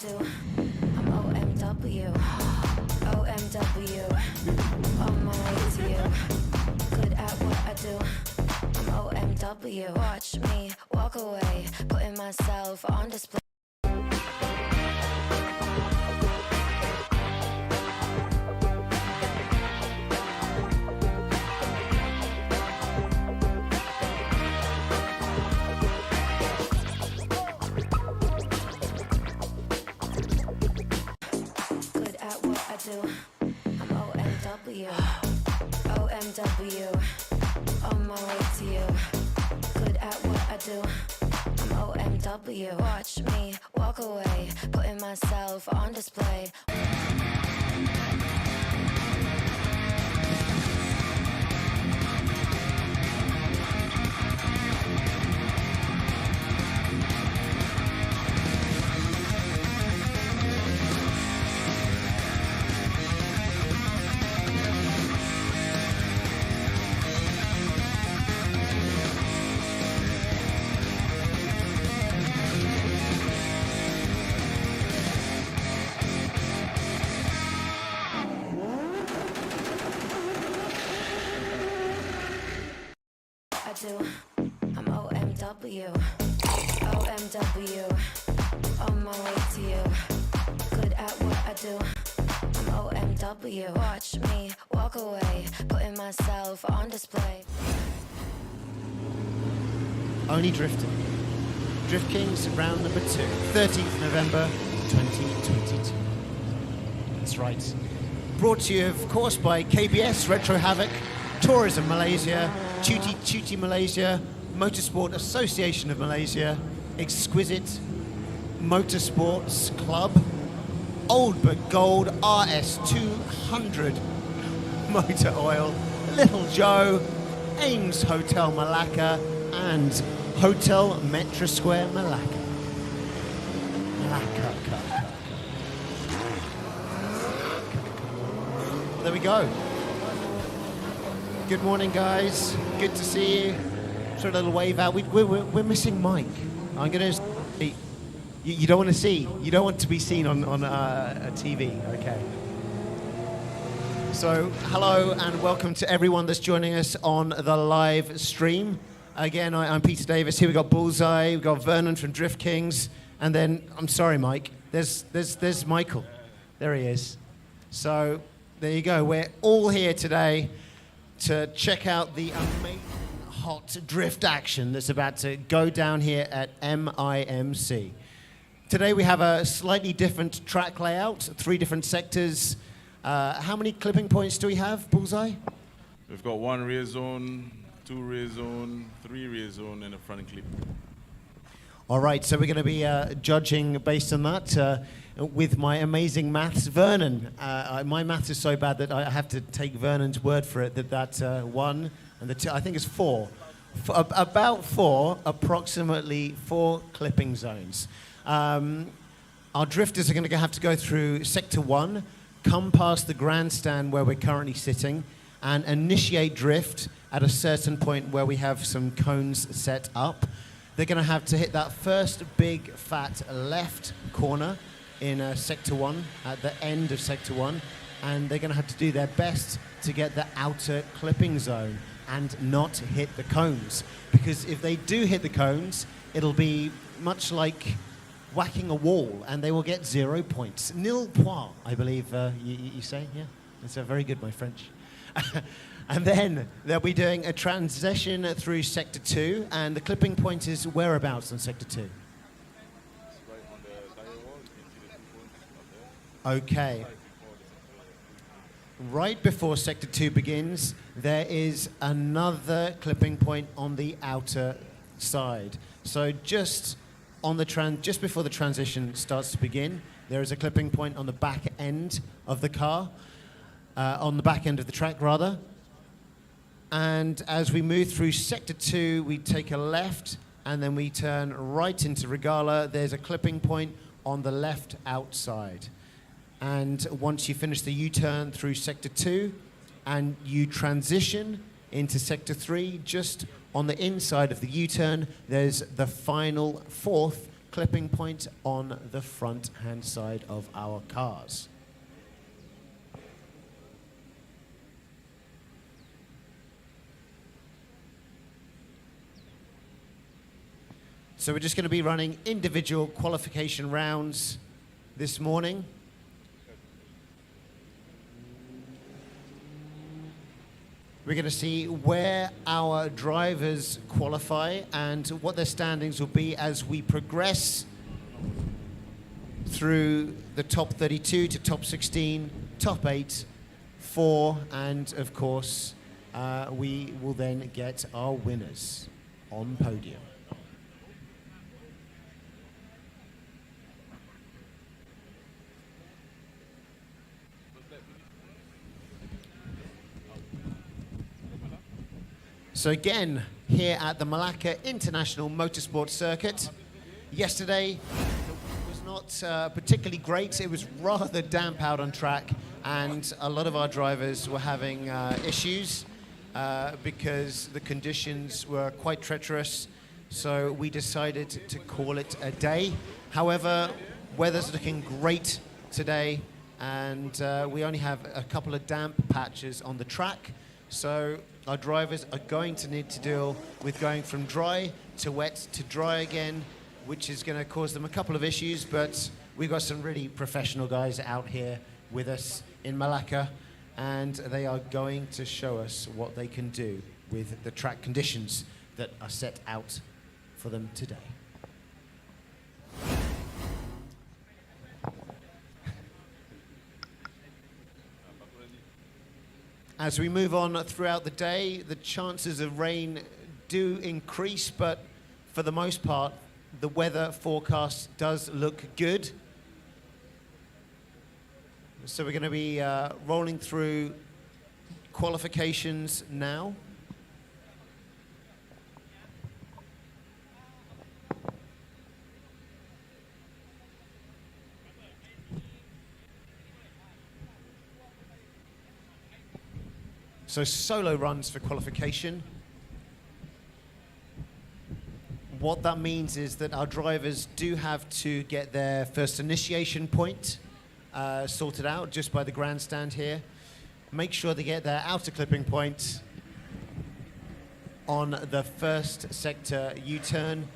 do. I'm OMW. OMW. On my way to you. Good at what I do. I'm OMW. Watch me walk away, putting myself on display. I'm OMW. OMW. On my way to you. Good at what I do. I'm OMW. Watch me walk away, putting myself on display. I'm OMW. OMW. On my way to you. Good at what I do. I'm OMW. Watch me walk away, putting myself on display. Only drifting. Drift Kings round number 2, 13th November 2022. That's right. Brought to you, of course, by KBS, Retro Havoc, Tourism Malaysia, Tutti Malaysia, Motorsport Association of Malaysia, Exquisite Motorsports Club, Old But Gold RS200 Motor Oil, Little Joe, Ames Hotel Malacca, and Hotel Metra Square Malacca. There we go. Good morning, guys. Good to see you. Sort of a little wave out. We're missing Mike. I'm going to... You don't want to see. You don't want to be seen on a TV. Okay. So, hello and welcome to everyone that's joining us on the live stream. Again, I'm Peter Davis. Here we've got Bullseye. We've got Vernon from Drift Kings. And then, I'm sorry, Mike. There's Michael. There he is. So, there you go. We're all here today to check out the amazing hot drift action that's about to go down here at MIMC. Today we have a slightly different track layout, 3 different sectors. How many clipping points do we have, Bullseye? We've got 1 rear zone, 2 rear zone, 3 rear zone, and a front clip. All right, so we're going to be judging based on that with my amazing maths. Vernon, my maths is so bad that I have to take Vernon's word for it, that 1 and the 2, I think it's 4. About 4, approximately 4 clipping zones. Our drifters are going to have to go through Sector 1, come past the grandstand where we're currently sitting, and initiate drift at a certain point where we have some cones set up. They're going to have to hit that first big, fat left corner in Sector 1, at the end of Sector 1, and they're going to have to do their best to get the outer clipping zone and not hit the cones. Because if they do hit the cones, it'll be much like whacking a wall, and they will get 0 points. Nil point, I believe you say, yeah? That's very good, my French. And then they'll be doing a transition through Sector 2, and the clipping point is whereabouts in Sector 2? Right on the tire wall, you can see the 2 points up there. Okay. Right before Sector 2 begins, there is another clipping point on the outer side. So just on the just before the transition starts to begin, there is a clipping point on the back end of the car, on the back end of the track rather. And as we move through Sector 2, we take a left and then we turn right into Regala. There's a clipping point on the left outside. And once you finish the U-turn through Sector 2 and you transition into Sector 3, just on the inside of the U-turn, there's the final 4th clipping point on the front hand side of our cars. So we're just going to be running individual qualification rounds this morning. We're going to see where our drivers qualify and what their standings will be as we progress through the top 32 to top 16, top 8, 4, and of course, we will then get our winners on podium. So again, here at the Malacca International Motorsports Circuit, yesterday was not particularly great. It was rather damp out on track, and a lot of our drivers were having issues because the conditions were quite treacherous. So we decided to call it a day. However, weather's looking great today, and we only have a couple of damp patches on the track. So our drivers are going to need to deal with going from dry to wet to dry again, which is going to cause them a couple of issues, but we've got some really professional guys out here with us in Malacca, and they are going to show us what they can do with the track conditions that are set out for them today. As we move on throughout the day, the chances of rain do increase, but for the most part, the weather forecast does look good. So we're going to be rolling through qualifications now. So solo runs for qualification. What that means is that our drivers do have to get their first initiation point sorted out just by the grandstand here. Make sure they get their outer clipping point on the first sector U-turn.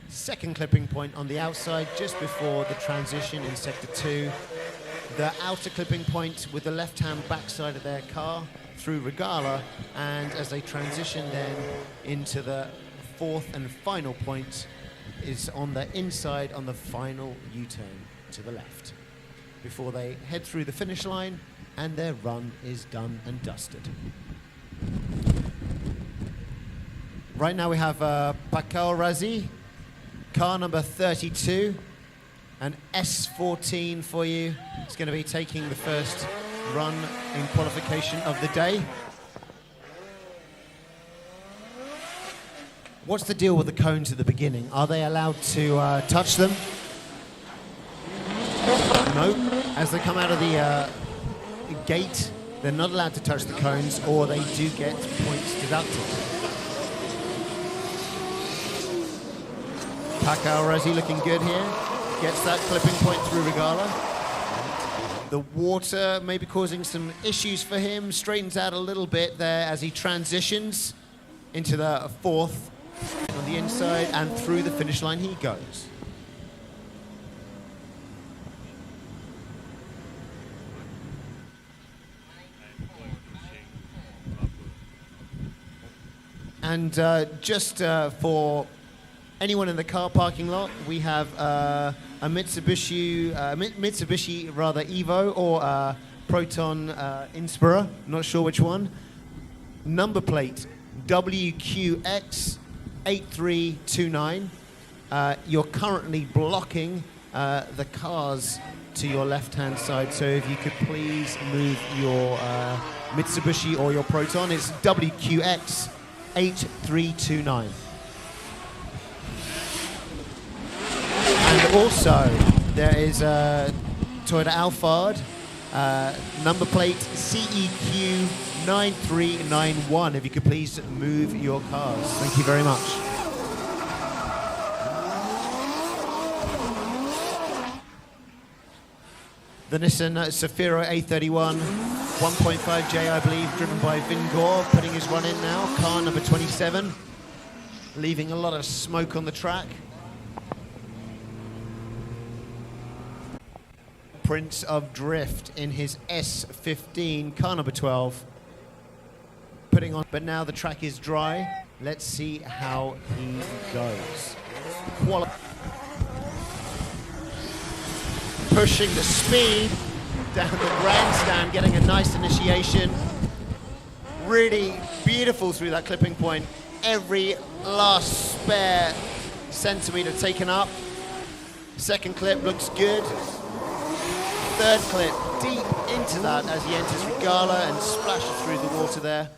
Second clipping point on the outside just before the transition in sector 2. The outer clipping point with the left-hand backside of their car through Regala, and as they transition then into the fourth and final point is on the inside on the final U-turn to the left before they head through the finish line and their run is done and dusted. Right now we have Pakal Razi, car number 32, an S14 for you. It's going to be taking the first run in qualification of the day. What's the deal with the cones at the beginning? Are they allowed to touch them? No. As they come out of the gate, they're not allowed to touch the cones, or they do get points deducted. Pakal Razi looking good here. Gets that clipping point through Regala. The water may be causing some issues for him. Straightens out a little bit there as he transitions into the fourth on the inside, and through the finish line he goes. And just for anyone in the car parking lot, we have a Mitsubishi Evo or a Proton Inspira, not sure which one. Number plate WQX 8329. You're currently blocking the cars to your left-hand side, so if you could please move your Mitsubishi or your Proton. It's WQX 8329. And also, there is a Toyota Alphard, number plate CEQ 9391. If you could please move your cars. Thank you very much. The Nissan Safiro A31, 1.5J, I believe, driven by Vin Gore, putting his run in now. Car number 27, leaving a lot of smoke on the track. Prince of Drift in his S15, car number 12, putting on, but now the track is dry. Let's see how he goes. Pushing the speed down the grandstand, getting a nice initiation. Really beautiful through that clipping point. Every last spare centimeter taken up. Second clip looks good. Third clip deep into that as he enters Regala and splashes through the water there.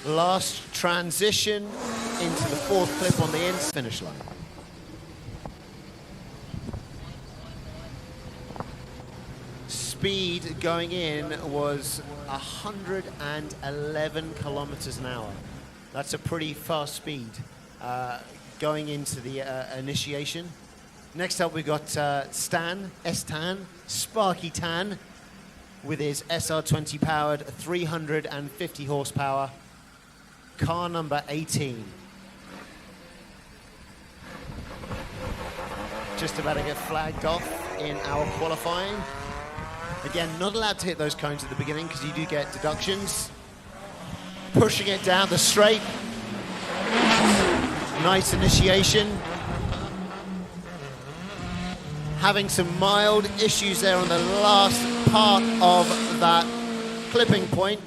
Last transition into the fourth clip on the finish line. Speed going in was 111 kilometers an hour. That's a pretty fast speed going into the initiation. Next up we've got Stan, S-Tan, Sparky Tan, with his SR20 powered 350 horsepower, car number 18. Just about to get flagged off in our qualifying. Again, not allowed to hit those cones at the beginning because you do get deductions. Pushing it down the straight. Nice initiation. Having some mild issues there on the last part of that clipping point,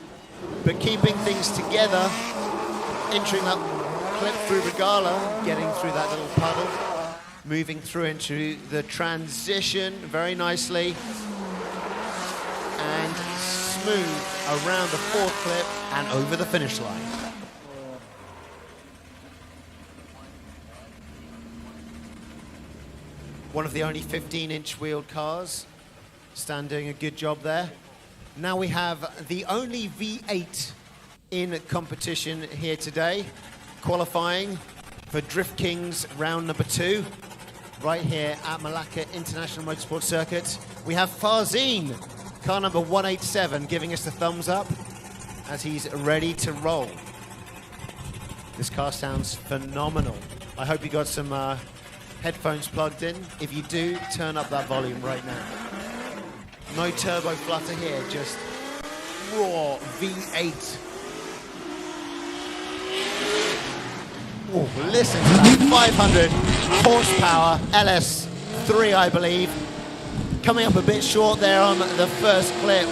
but keeping things together, entering that clip through Regala, getting through that little puddle, moving through into the transition very nicely, and smooth around the fourth clip and over the finish line. One of the only 15-inch wheeled cars. Stan doing a good job there. Now we have the only V8 in competition here today, qualifying for Drift Kings round number 2, right here at Malacca International Motorsports Circuit. We have Farzine, car number 187, giving us the thumbs up as he's ready to roll. This car sounds phenomenal. I hope you got some headphones plugged in. If you do, turn up that volume right now. No turbo flutter here, just raw V8. Oh, listen to that, 500 horsepower LS3, I believe. Coming up a bit short there on the first clip.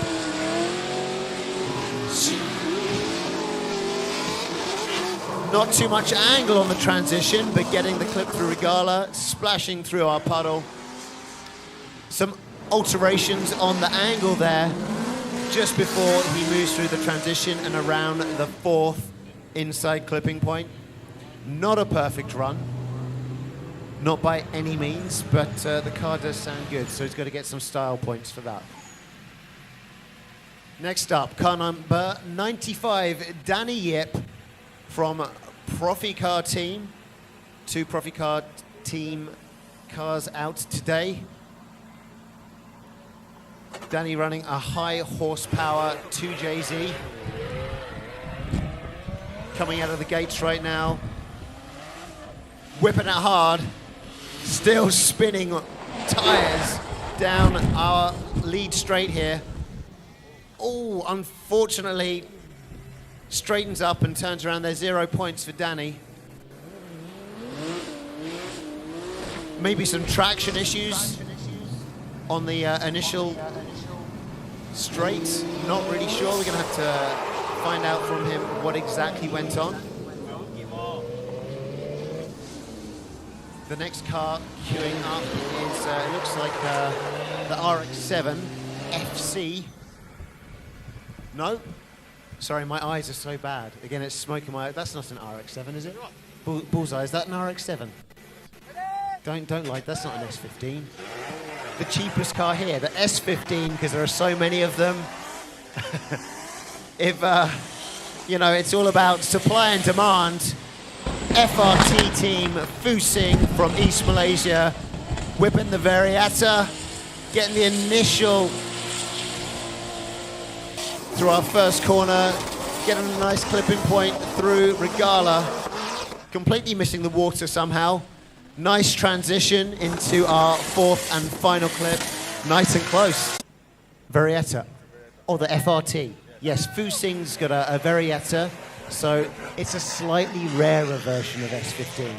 Not too much angle on the transition, but getting the clip through Regala, splashing through our puddle. Some alterations on the angle there just before he moves through the transition and around the fourth inside clipping point. Not a perfect run, not by any means, but the car does sound good, so he's got to get some style points for that. Next up, car number 95, Danny Yip from Profi Car Team. 2 Profi Car Team cars out today. Danny running a high horsepower 2JZ. Coming out of the gates right now. Whipping it hard. Still spinning tires down our lead straight here. Oh, unfortunately, straightens up and turns around. There's 0 points for Danny. Maybe some traction issues on the initial straight. Not really sure. We're going to have to find out from him what exactly went on. The next car queuing up is, it looks like the RX-7 FC. No? Sorry, my eyes are so bad. Again, it's smoking my eyes. That's not an RX-7, is it? Bullseye, is that an RX-7? Don't like, that's not an S15. The cheapest car here, the S15, because there are so many of them. If, you know, it's all about supply and demand. FRT team Fusing from East Malaysia, whipping the Variata getting the initial through our first corner, getting a nice clipping point through Regala, completely missing the water somehow. Nice transition into our fourth and final clip, nice and close. Varietta, or the FRT. Yes, Fu Sing's got a Varietta, so it's a slightly rarer version of S15.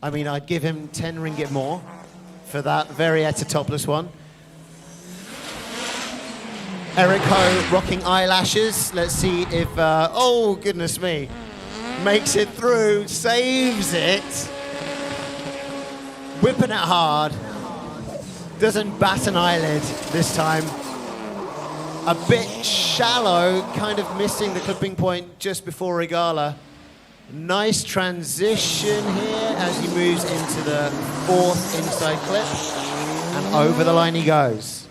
I mean, I'd give him 10 ringgit more for that Varietta topless one. Eric Ho rocking eyelashes. Let's see if, oh goodness me, makes it through, saves it. Whipping it hard. Doesn't bat an eyelid this time. A bit shallow, kind of missing the clipping point just before Regala. Nice transition here as he moves into the fourth inside clip. And over the line he goes.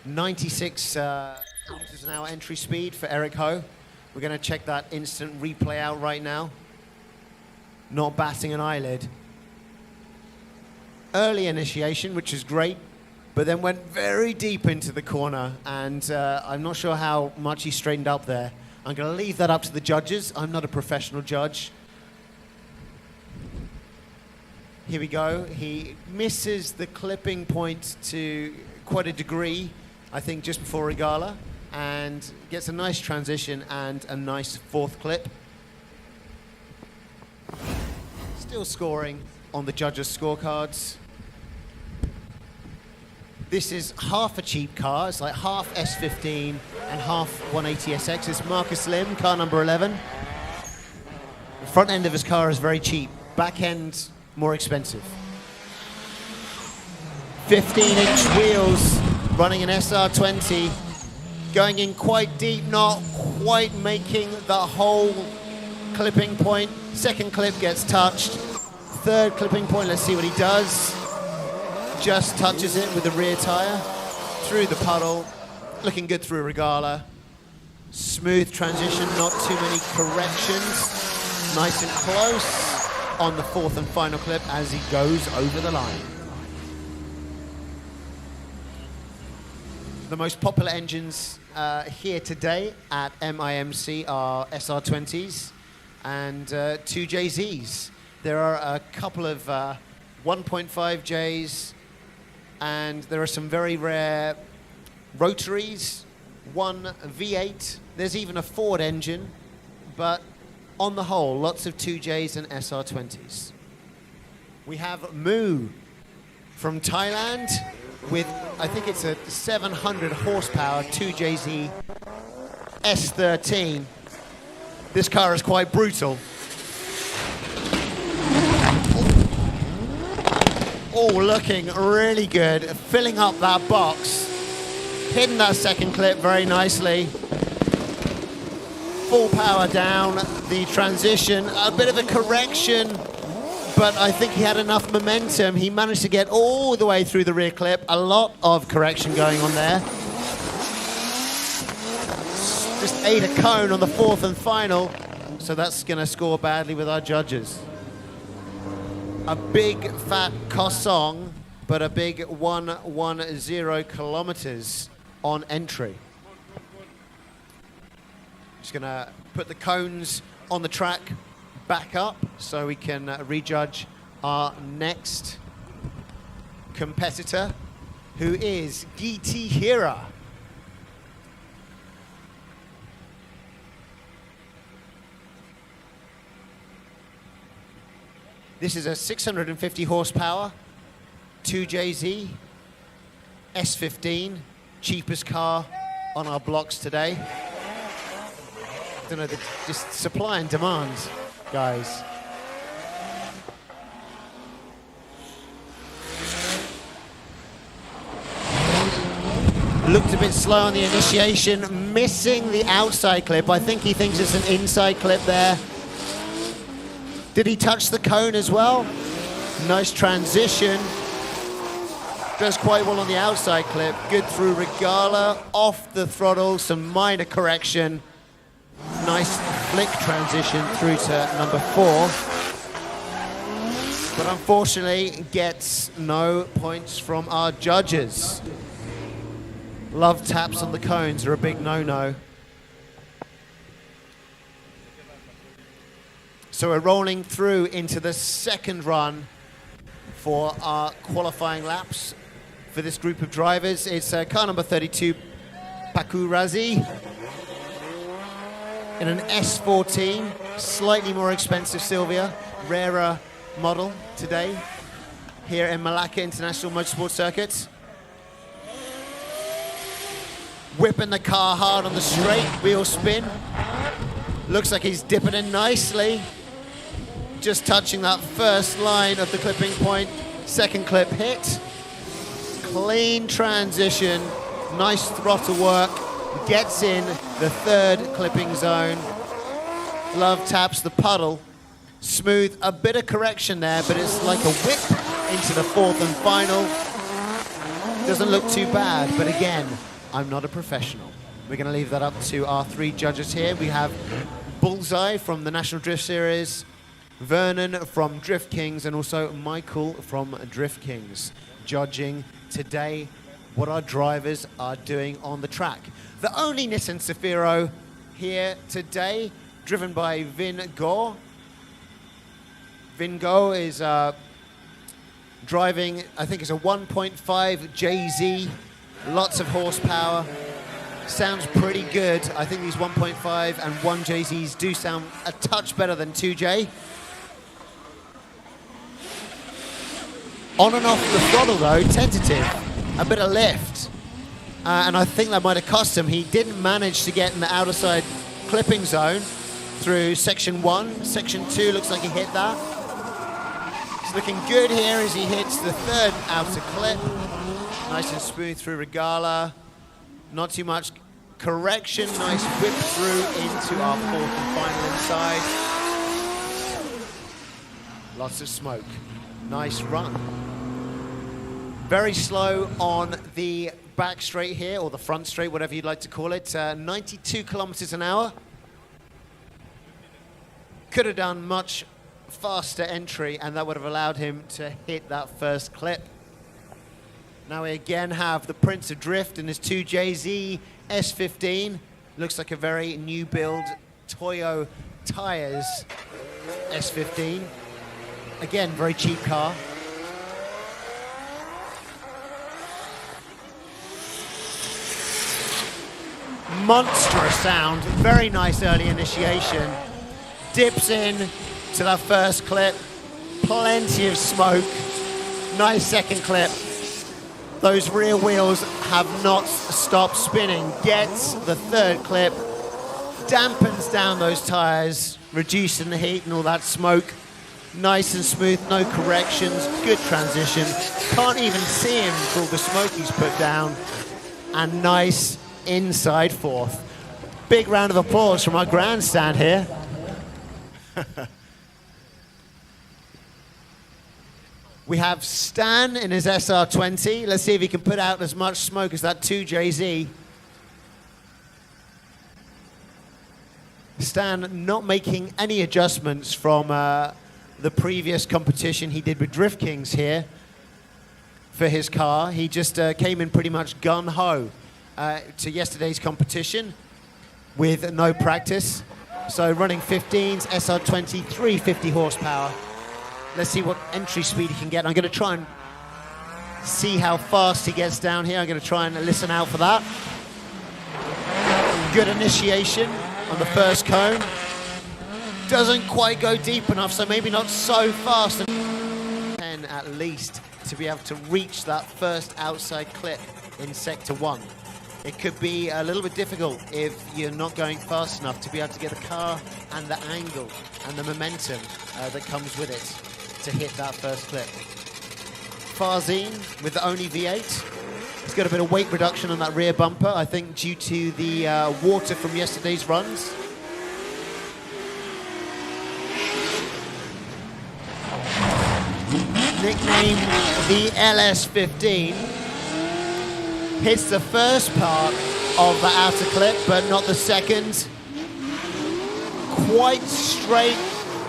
96 kilometers an hour entry speed for Eric Ho. We're going to check that instant replay out right now. Not batting an eyelid. Early initiation, which is great, but then went very deep into the corner, and I'm not sure how much he straightened up there. I'm going to leave that up to the judges. I'm not a professional judge. Here we go. He misses the clipping point to quite a degree, I think just before Regala, and gets a nice transition and a nice fourth clip. Still scoring on the judges' scorecards. This is half a cheap car. It's like half S15 and half 180SX. It's Marcus Lim, car number 11. The front end of his car is very cheap. Back end, more expensive. 15-inch wheels, running an SR20. Going in quite deep, not quite making the whole clipping point. Second clip gets touched. Third clipping point, let's see what he does. Just touches it with the rear tire. Through the puddle. Looking good through Regala. Smooth transition, not too many corrections. Nice and close on the fourth and final clip as he goes over the line. The most popular engines here today at MIMC are SR20s and 2JZs. There are a couple of 1.5Js, and there are some very rare rotaries, one V8. There's even a Ford engine, but on the whole, lots of 2Js and SR20s. We have Moo from Thailand with, I think it's a 700 horsepower 2JZ S13. This car is quite brutal. Oh, looking really good, filling up that box. Hitting that second clip very nicely. Full power down, the transition, a bit of a correction, but I think he had enough momentum. He managed to get all the way through the rear clip. A lot of correction going on there. Just ate a cone on the fourth and final, so that's going to score badly with our judges. A big fat Kosong, but a big 110 kilometers on entry. Just gonna put the cones on the track back up so we can rejudge our next competitor, who is Giti Hira. This is a 650 horsepower 2JZ S15, cheapest car on our blocks today. I don't know, just supply and demand, guys. Looked a bit slow on the initiation, missing the outside clip. I think he thinks it's an inside clip there. Did he touch the cone as well? Nice transition. Does quite well on the outside clip. Good through Regala, off the throttle, some minor correction. Nice slick transition through to number 4. But unfortunately gets no points from our judges. Love taps on the cones are a big no-no. So we're rolling through into the second run for our qualifying laps for this group of drivers. It's car number 32, Paku Razi, in an S14, slightly more expensive Sylvia, rarer model today here in Malacca International Motorsports Circuit. Whipping the car hard on the straight, wheel spin. Looks like he's dipping in nicely. Just touching that first line of the clipping point. Second clip hit. Clean transition, nice throttle work. Gets in the third clipping zone. Love taps the puddle. Smooth, a bit of correction there, but it's like a whip into the fourth and final. Doesn't look too bad, but again, I'm not a professional. We're going to leave that up to our 3 judges here. We have Bullseye from the National Drift Series, Vernon from Drift Kings, and also Michael from Drift Kings, judging today what our drivers are doing on the track. The only Nissan Safiro here today, driven by Vin Go. Vin Go is driving, I think it's a 1.5 JZ, lots of horsepower. Sounds pretty good. I think these 1.5 and 1 JZs do sound a touch better than 2J. On and off the throttle though, tentative, a bit of lift. And I think that might have cost him. He didn't manage to get in the outer side clipping zone through section 1. Section 2 looks like he hit that. He's looking good here as he hits the third outer clip. Nice and smooth through Regala. Not too much correction. Nice whip through into our fourth and final inside. Lots of smoke. Nice run. Very slow on the back straight here, or the front straight, whatever you'd like to call it. 92 kilometers an hour. Could have done much faster entry, and that would have allowed him to hit that first clip. Now we again have the Prince of Drift in his 2JZ S15. Looks like a very new build Toyo tires S15. Again, very cheap car. Monstrous sound, very nice early initiation. Dips in to that first clip, plenty of smoke. Nice second clip. Those rear wheels have not stopped spinning. Gets the third clip, dampens down those tires, reducing the heat and all that smoke. Nice and smooth, no corrections, good transition. Can't even see him for all the smoke he's put down. And nice inside fourth. Big round of applause from our grandstand here. We have Stan in his SR20. Let's see if he can put out as much smoke as that 2JZ. Stan not making any adjustments from the previous competition he did with Drift Kings here for his car. He just came in pretty much gun-ho to yesterday's competition with no practice. So running 15s, SR20, 350 horsepower. Let's see what entry speed he can get. I'm going to try and see how fast he gets down here. I'm going to try and listen out for that. Good initiation on the first cone. Doesn't quite go deep enough, so maybe not so fast. 10 at least to be able to reach that first outside clip in sector 1. It could be a little bit difficult if you're not going fast enough to be able to get the car and the angle and the momentum that comes with it to hit that first clip. Farzine with the only V8. He's got a bit of weight reduction on that rear bumper, I think due to the water from yesterday's runs. Nicknamed the LS15. Hits the first part of the outer clip, but not the second. quite straight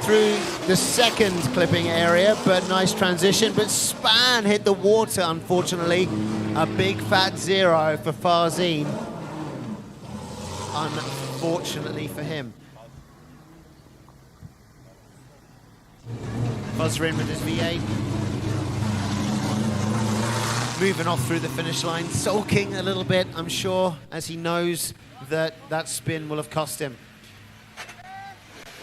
through the second clipping area, but nice transition. But Span hit the water, unfortunately. A big fat 0 for Farzine. Unfortunately for him. Farzine with his V8. Moving off through the finish line, sulking a little bit, I'm sure, as he knows that that spin will have cost him.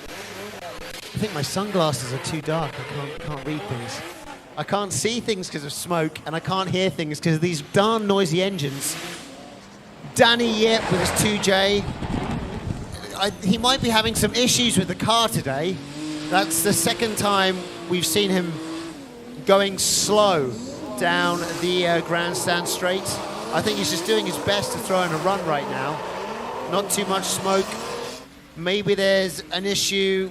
I think my sunglasses are too dark. I can't read things. I can't see things because of smoke, and I can't hear things because of these darn noisy engines. Danny Yip with his 2J. He might be having some issues with the car today. That's the second time we've seen him going slow down the grandstand straight. I think he's just doing his best to throw in a run right now. Not too much smoke. Maybe there's an issue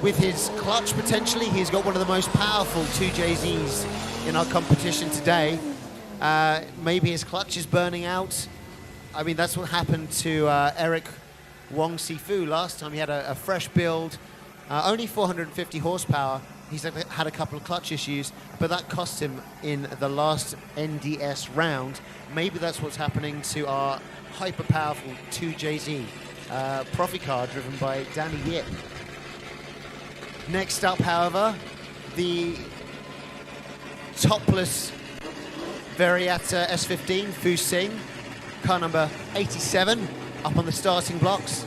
with his clutch potentially. He's got one of the most powerful 2JZs in our competition today. Maybe his clutch is burning out. I mean, that's what happened to Eric Wong Sifu last time. He had a fresh build, only 450 horsepower. He's had a couple of clutch issues, but that cost him in the last NDS round. Maybe that's what's happening to our hyper-powerful 2JZ Profi car driven by Danny Yip. Next up, however, the topless Variata S15, Fu Sing, car number 87, up on the starting blocks.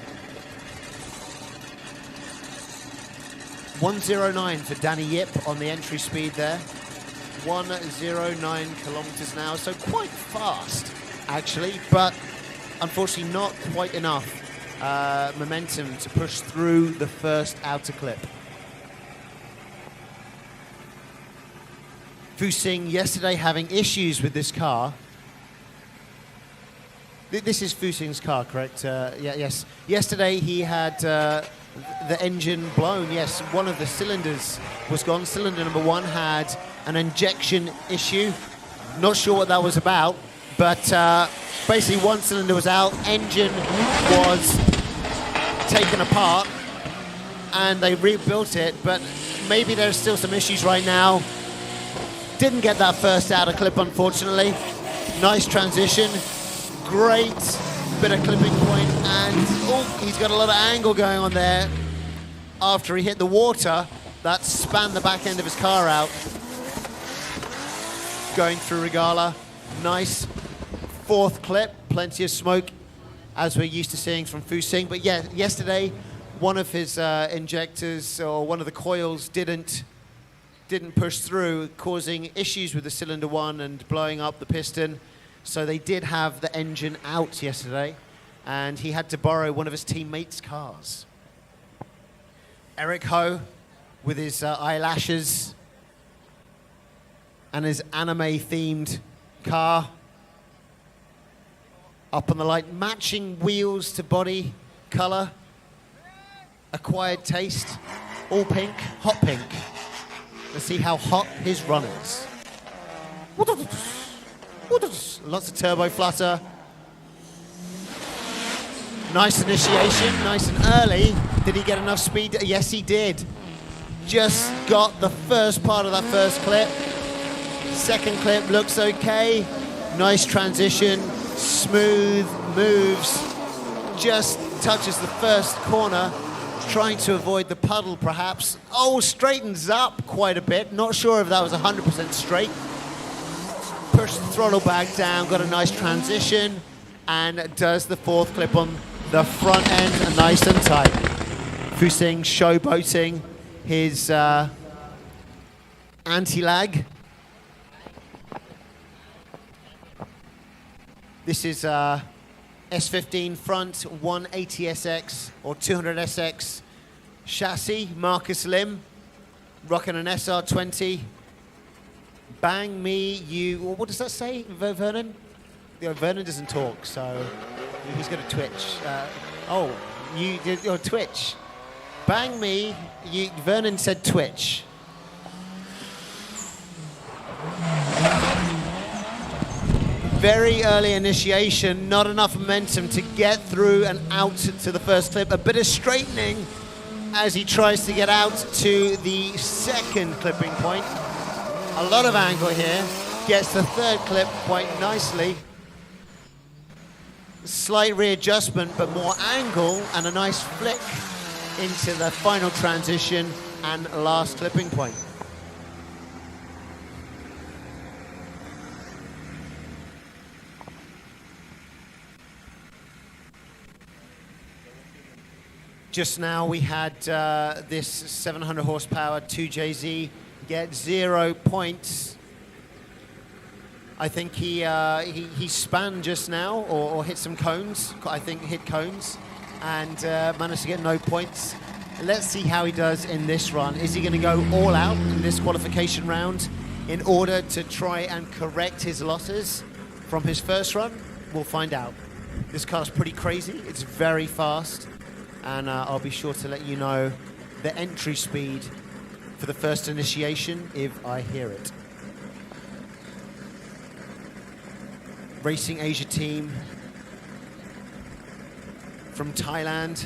109 for Danny Yip on the entry speed there. 109 kilometers an hour, so quite fast actually, but unfortunately not quite enough momentum to push through the first outer clip. Fu Sing yesterday having issues with this car. This is Fu Sing's car, correct? Yes. Yesterday he had the engine blown. Yes, one of the cylinders was gone. Cylinder number 1 had an injection issue. Not sure what that was about, but basically one cylinder was out, engine was taken apart, and they rebuilt it, but maybe there's still some issues right now. Didn't get that first outer clip, unfortunately. Nice transition, great bit of clipping point, and oh, he's got a lot of angle going on there. After he hit the water, that spanned the back end of his car out. Going through Regala, nice fourth clip, plenty of smoke, as we're used to seeing from Fu Sing. But yeah, yesterday, one of his injectors, or one of the coils, didn't push through, causing issues with the cylinder 1 and blowing up the piston. So they did have the engine out yesterday, and he had to borrow one of his teammates' cars. Eric Ho with his eyelashes and his anime-themed car. Up on the light, matching wheels to body color. Acquired taste, all pink, hot pink. Let's see how hot his run is. Lots of turbo flutter. Nice initiation, nice and early. Did he get enough speed? Yes, he did. Just got the first part of that first clip. Second clip looks okay. Nice transition, smooth moves. Just touches the first corner, trying to avoid the puddle perhaps. Oh, straightens up quite a bit. Not sure if that was 100% straight. Pushed the throttle back down, got a nice transition, and does the fourth clip on the front end, nice and tight. Fu Sing showboating his anti-lag. This is S15 front 180SX or 200SX chassis, Marcus Lim, rocking an SR20. Bang me, you, what does that say, Vernon? Vernon doesn't talk, so he's got a Twitch. Oh, you did your Twitch. Bang me, you, Vernon said Twitch. very early initiation, not enough momentum to get through and out to the first clip. A bit of straightening as he tries to get out to the second clipping point. A lot of angle here. Gets the third clip quite nicely. Slight readjustment, but more angle and a nice flick into the final transition and last clipping point. Just now we had this 700 horsepower 2JZ get 0 points. I think he span just now or hit some cones. I think hit cones and managed to get no points. Let's see how he does in this run. Is he going to go all out in this qualification round in order to try and correct his losses from his first run? We'll find out. This car's pretty crazy. It's very fast. And I'll be sure to let you know the entry speed for the first initiation if I hear it. Racing Asia team from Thailand.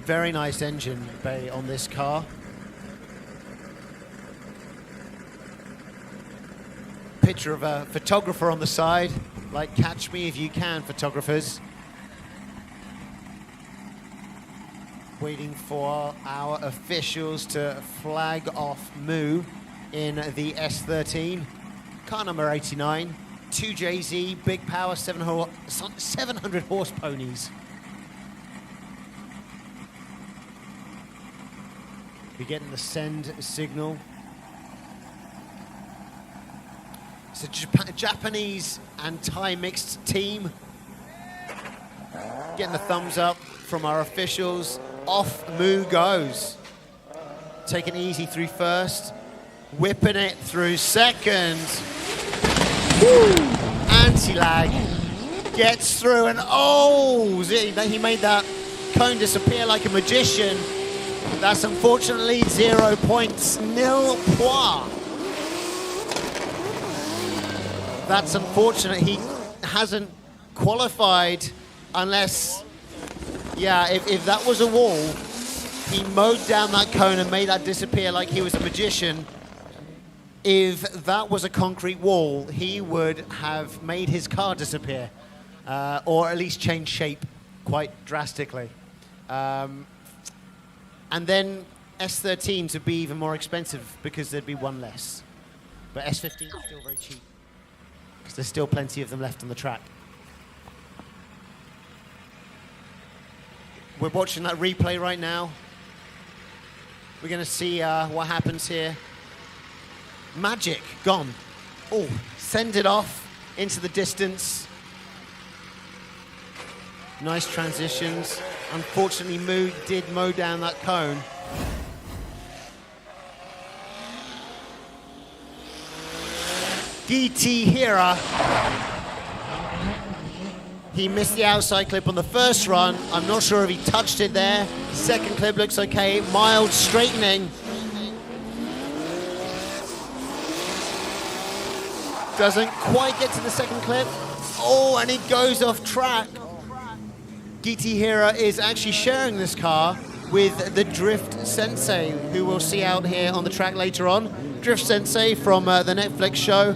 Very nice engine bay on this car. Picture of a photographer on the side, like catch me if you can, photographers. Waiting for our officials to flag off Moo in the S13. Car number 89, 2JZ, big power, 700 horse ponies. We're getting the send signal. It's a Japanese and Thai mixed team. Getting the thumbs up from our officials. Off Moo goes. Taking it easy through first. Whipping it through second. Woo! Anti-lag. Gets through and oh! He made that cone disappear like a magician. That's unfortunately 0 points. Nil points. That's unfortunate. He hasn't qualified unless, yeah, if that was a wall, he mowed down that cone and made that disappear like he was a magician. If that was a concrete wall, he would have made his car disappear, or at least change shape quite drastically. And then S13s would be even more expensive because there'd be one less. But S15 is still very cheap because there's still plenty of them left on the track. We're watching that replay right now. We're going to see what happens here. Magic, gone. Oh, send it off into the distance. Nice transitions. Unfortunately, Moo did mow down that cone. DT Hira. He missed the outside clip on the first run. I'm not sure if he touched it there. Second clip looks okay. Mild straightening. Doesn't quite get to the second clip. Oh, and he goes off track. DT Hira is actually sharing this car with the Drift Sensei, who we'll see out here on the track later on. Drift Sensei from the Netflix show.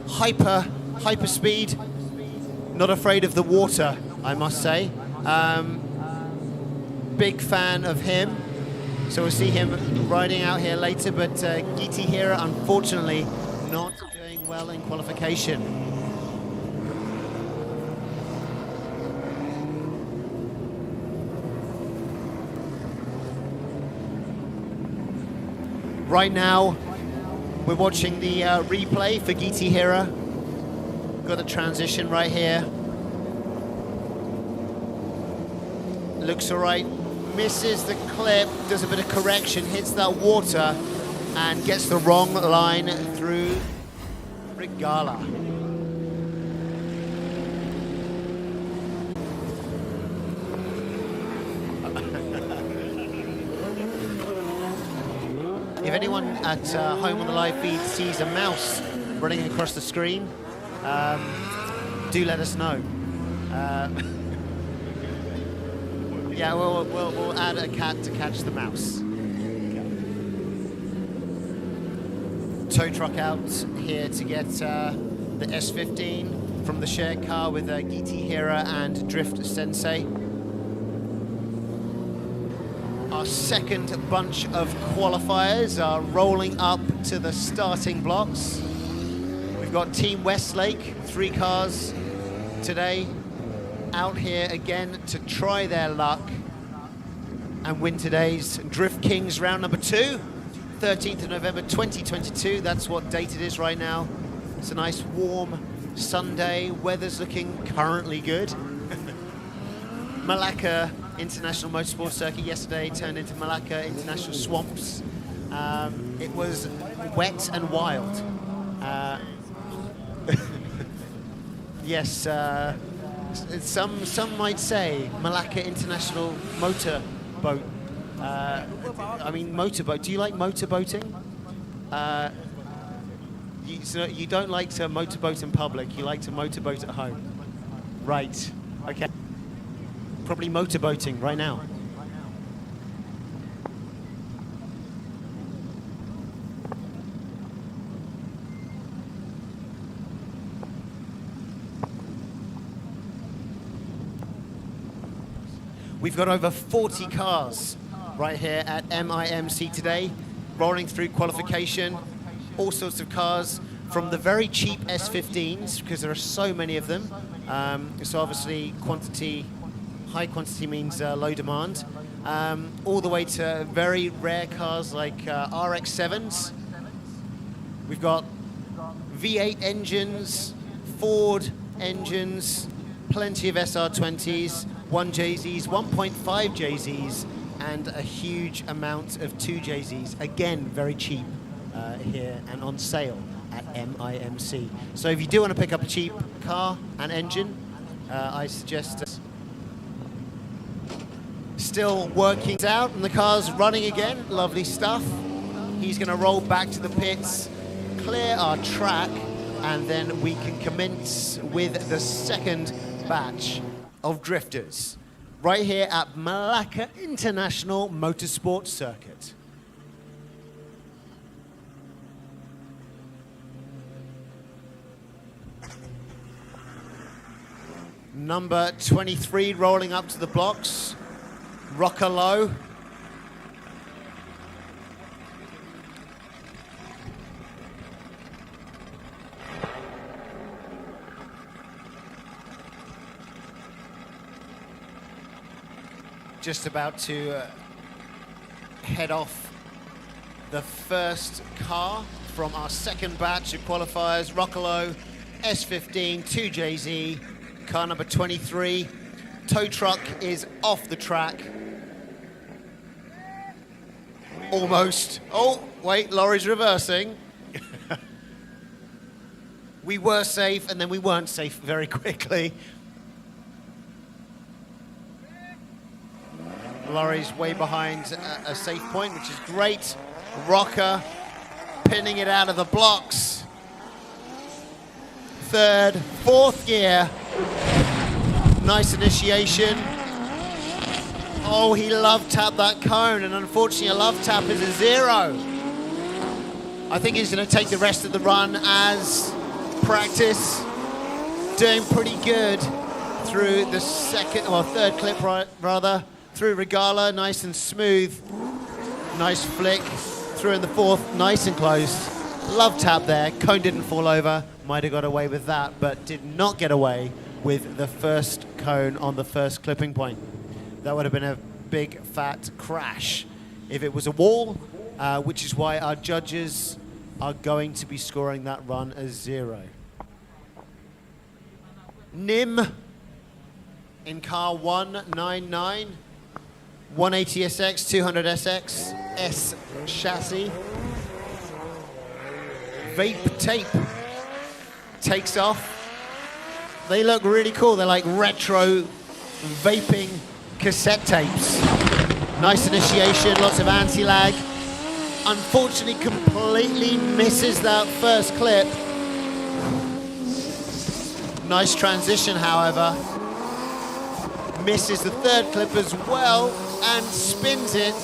Hyper speed. Not afraid of the water, I must say. Big fan of him. So we'll see him riding out here later, but DT Hira, unfortunately, not doing well in qualification. Right now, we're watching the replay for DT Hira. Got the transition right here. Looks all right. Misses the clip, does a bit of correction, hits that water, and gets the wrong line through Regala. If anyone at home on the live feed sees a mouse running across the screen, do let us know. Yeah, we'll add a cat to catch the mouse. Tow truck out here to get the S15 from the shared car with Giti Hira and Drift Sensei. Our second bunch of qualifiers are rolling up to the starting blocks. We've got Team Westlake, 3 cars today, out here again to try their luck and win today's Drift Kings round number 2, 13th of November 2022. That's what date it is right now. It's a nice warm Sunday. Weather's looking currently good. Malacca International Motorsports Circuit yesterday turned into Malacca International Swamps. It was wet and wild. Yes, some might say Malacca International Motorboat. I mean motorboat. Do you like motorboating? So you don't like to motorboat in public. You like to motorboat at home. Right. Okay. Probably motorboating right now. We've got over 40 cars right here at MIMC today, rolling through qualification, all sorts of cars from the very cheap S15s, because there are so many of them. So obviously quantity, high quantity means low demand, all the way to very rare cars like RX-7s. We've got V8 engines, Ford engines, plenty of SR20s, 1JZs, 1.5 JZs, and a huge amount of 2JZs. Again, very cheap here and on sale at MIMC. So if you do want to pick up a cheap car and engine, I suggest still working out, and the car's running again. Lovely stuff. He's going to roll back to the pits, clear our track, and then we can commence with the second batch of drifters right here at Malacca International Motorsports Circuit. Number 23 rolling up to the blocks, rocker low. Just about to head off the first car from our second batch of qualifiers, Rockalo, S15, 2JZ, car number 23. Tow truck is off the track. Almost. Oh, wait, lorry's reversing. We were safe, and then we weren't safe very quickly. Lorry's way behind a safe point, which is great. Rocker pinning it out of the blocks. Third, fourth gear. Nice initiation. Oh, he love tapped that cone, and unfortunately a love tap is a 0. I think he's going to take the rest of the run as practice. Doing pretty good through the second, or third clip rather. Through Regala, nice and smooth. Nice flick. Through in the fourth, nice and close. Love tap there. Cone didn't fall over. Might have got away with that, but did not get away with the first cone on the first clipping point. That would have been a big fat crash if it was a wall, which is why our judges are going to be scoring that run as 0. Nim in car 199. 180SX, 200SX, S chassis. Vape tape takes off. They look really cool. They're like retro vaping cassette tapes. Nice initiation, lots of anti-lag. Unfortunately, completely misses that first clip. Nice transition, however. Misses the third clip as well and spins it.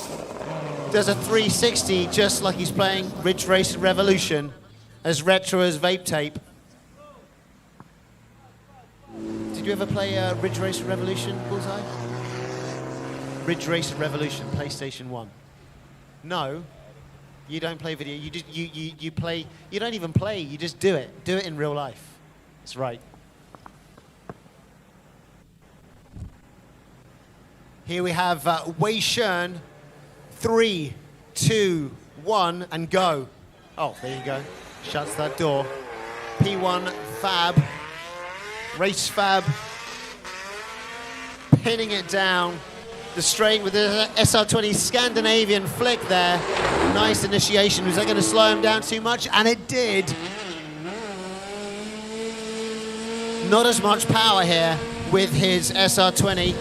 Does a 360 just like he's playing Ridge Racer Revolution, as retro as Vape Tape. Did you ever play Ridge Racer Revolution, Bullseye? Ridge Racer Revolution, PlayStation 1. No, you don't play video. You just you play. You don't even play. You just do it. Do it in real life. That's right. Here we have Wei Shern. 3, 2, 1, and go. Oh, there you go. Shuts that door. P1 Fab. Race Fab. Pinning it down. The straight with the SR20 Scandinavian flick there. Nice initiation. Was that going to slow him down too much? And it did. Not as much power here with his SR20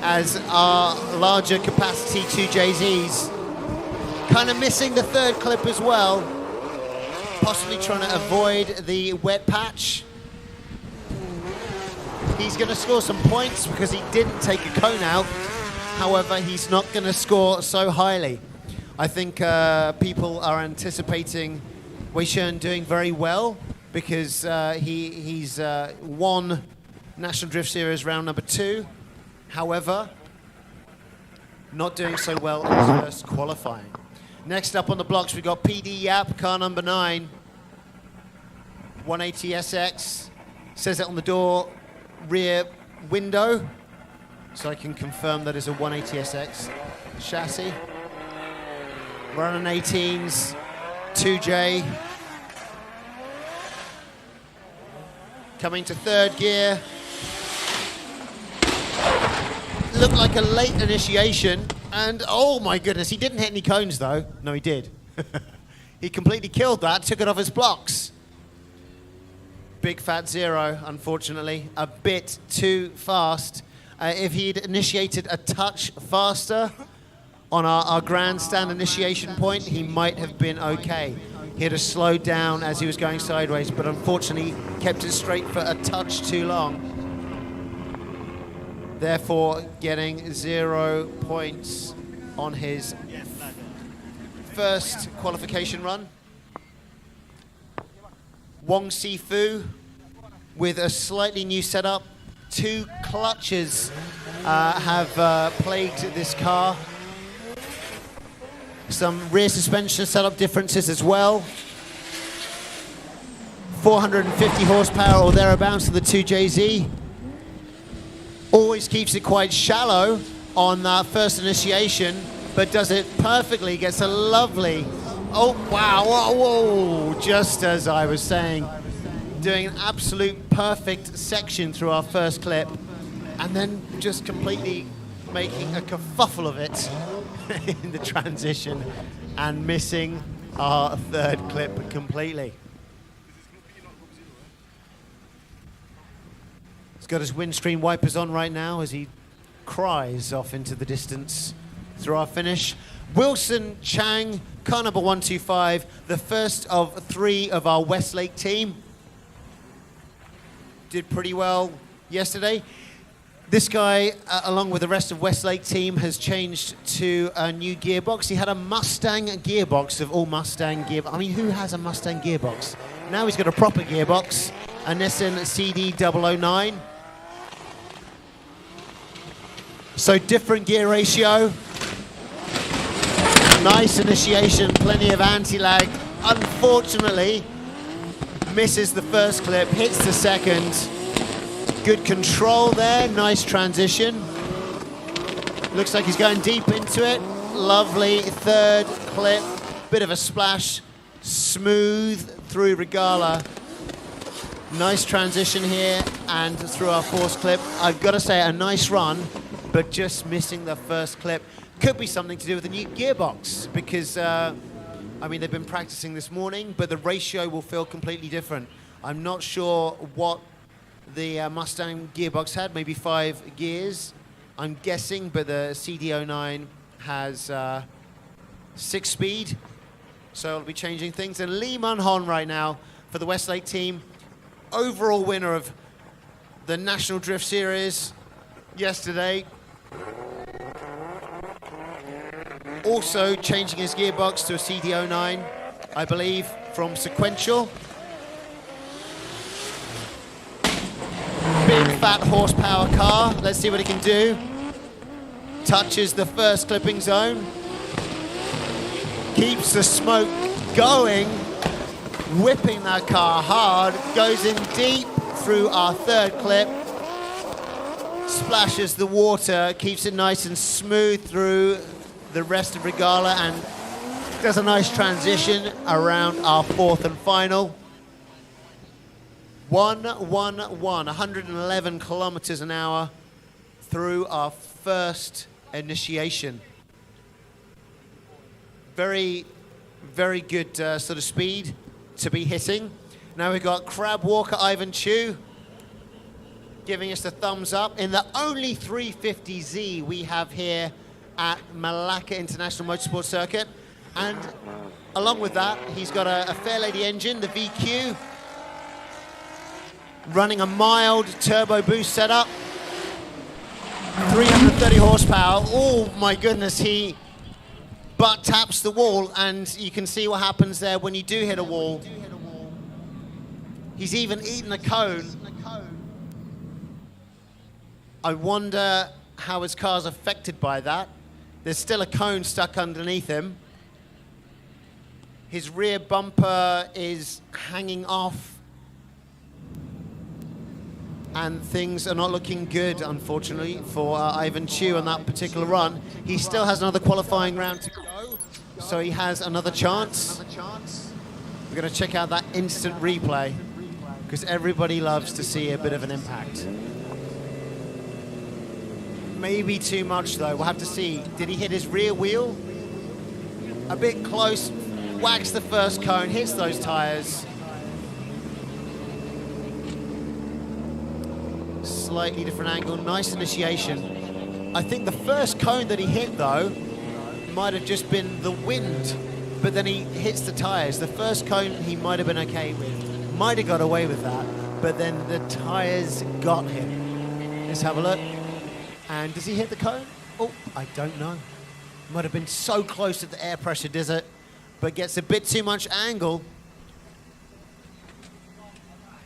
as our larger capacity 2JZs. Kind of missing the third clip as well. Possibly trying to avoid the wet patch. He's going to score some points because he didn't take a cone out. However, he's not going to score so highly. I think people are anticipating Wei Shern doing very well because he's won National Drift Series round number 2. However, not doing so well in his first qualifying. Next up on the blocks, we got PD Yap, car number 9. 180SX. Says it on the door, rear window. So I can confirm that is a 180SX chassis. We're on an 18s, 2J. Coming to third gear. Looked like a late initiation, and oh my goodness, he didn't hit any cones though. No, he did. He completely killed that, took it off his blocks. Big fat 0, unfortunately. A bit too fast. If he'd initiated a touch faster on our grandstand initiation point, he might have been okay. He had to slow down as he was going sideways, but unfortunately kept it straight for a touch too long. Therefore, getting 0 points on his first qualification run. Wong Sifu with a slightly new setup. 2 clutches have plagued this car. Some rear suspension setup differences as well. 450 horsepower or thereabouts to the 2JZ. Always keeps it quite shallow on that first initiation, but does it perfectly, gets a lovely, oh wow, whoa, just as I was saying, doing an absolute perfect section through our first clip, and then just completely making a kerfuffle of it in the transition and missing our third clip completely. He's got his windscreen wipers on right now as he cries off into the distance through our finish. Wilson Chang, car number 125, the first of 3 of our Westlake team. Did pretty well yesterday. This guy, along with the rest of Westlake team, has changed to a new gearbox. He had a Mustang gearbox of all Mustang gearbox. I mean, who has a Mustang gearbox? Now he's got a proper gearbox, a Nissan CD009. So different gear ratio. Nice initiation, plenty of anti-lag. Unfortunately, misses the first clip, hits the second. Good control there, nice transition. Looks like he's going deep into it. Lovely third clip, bit of a splash, smooth through Regala. Nice transition here and through our fourth clip. I've got to say, a nice run, but just missing the first clip. Could be something to do with the new gearbox because, I mean, they've been practicing this morning, but the ratio will feel completely different. I'm not sure what the Mustang gearbox had, maybe 5 gears, I'm guessing, but the CD09 has 6 speed, so it'll be changing things. And Lee Mun-hon right now for the Westlake team, overall winner of the National Drift Series yesterday. Also changing his gearbox to a CD09, I believe, from sequential. Big fat horsepower car. Let's see what he can do. Touches the first clipping zone. Keeps the smoke going. Whipping that car hard. Goes in deep through our third clip. Splashes the water. Keeps it nice and smooth through the rest of Regala and does a nice transition around our fourth and final. 111 kilometers an hour through our first initiation. Very, very good sort of speed to be hitting. Now we've got Crab Walker Ivan Chu giving us the thumbs up in the only 350Z we have here at Malacca International Motorsports Circuit. And along with that, he's got a Fair Lady engine, the VQ, running a mild turbo boost setup, 330 horsepower. Oh my goodness, he butt taps the wall, and you can see what happens there when you do hit a wall. He's even eaten a cone. I wonder how his car's affected by that. There's still a cone stuck underneath him. His rear bumper is hanging off. And things are not looking good, unfortunately, for Ivan Chu on that particular run. He still has another qualifying round to go, so he has another chance. We're going to check out that instant replay, because everybody loves to see a bit of an impact. Maybe too much, though. We'll have to see. Did he hit his rear wheel? A bit close. Whacks the first cone, hits those tires. Slightly different angle, nice initiation. I think the first cone that he hit, though, might have just been the wind, but then he hits the tires. The first cone he might have been okay with, might have got away with that, but then the tires got him. Let's have a look. And does he hit the cone? Oh, I don't know. Might have been so close to the air pressure desert, but gets a bit too much angle.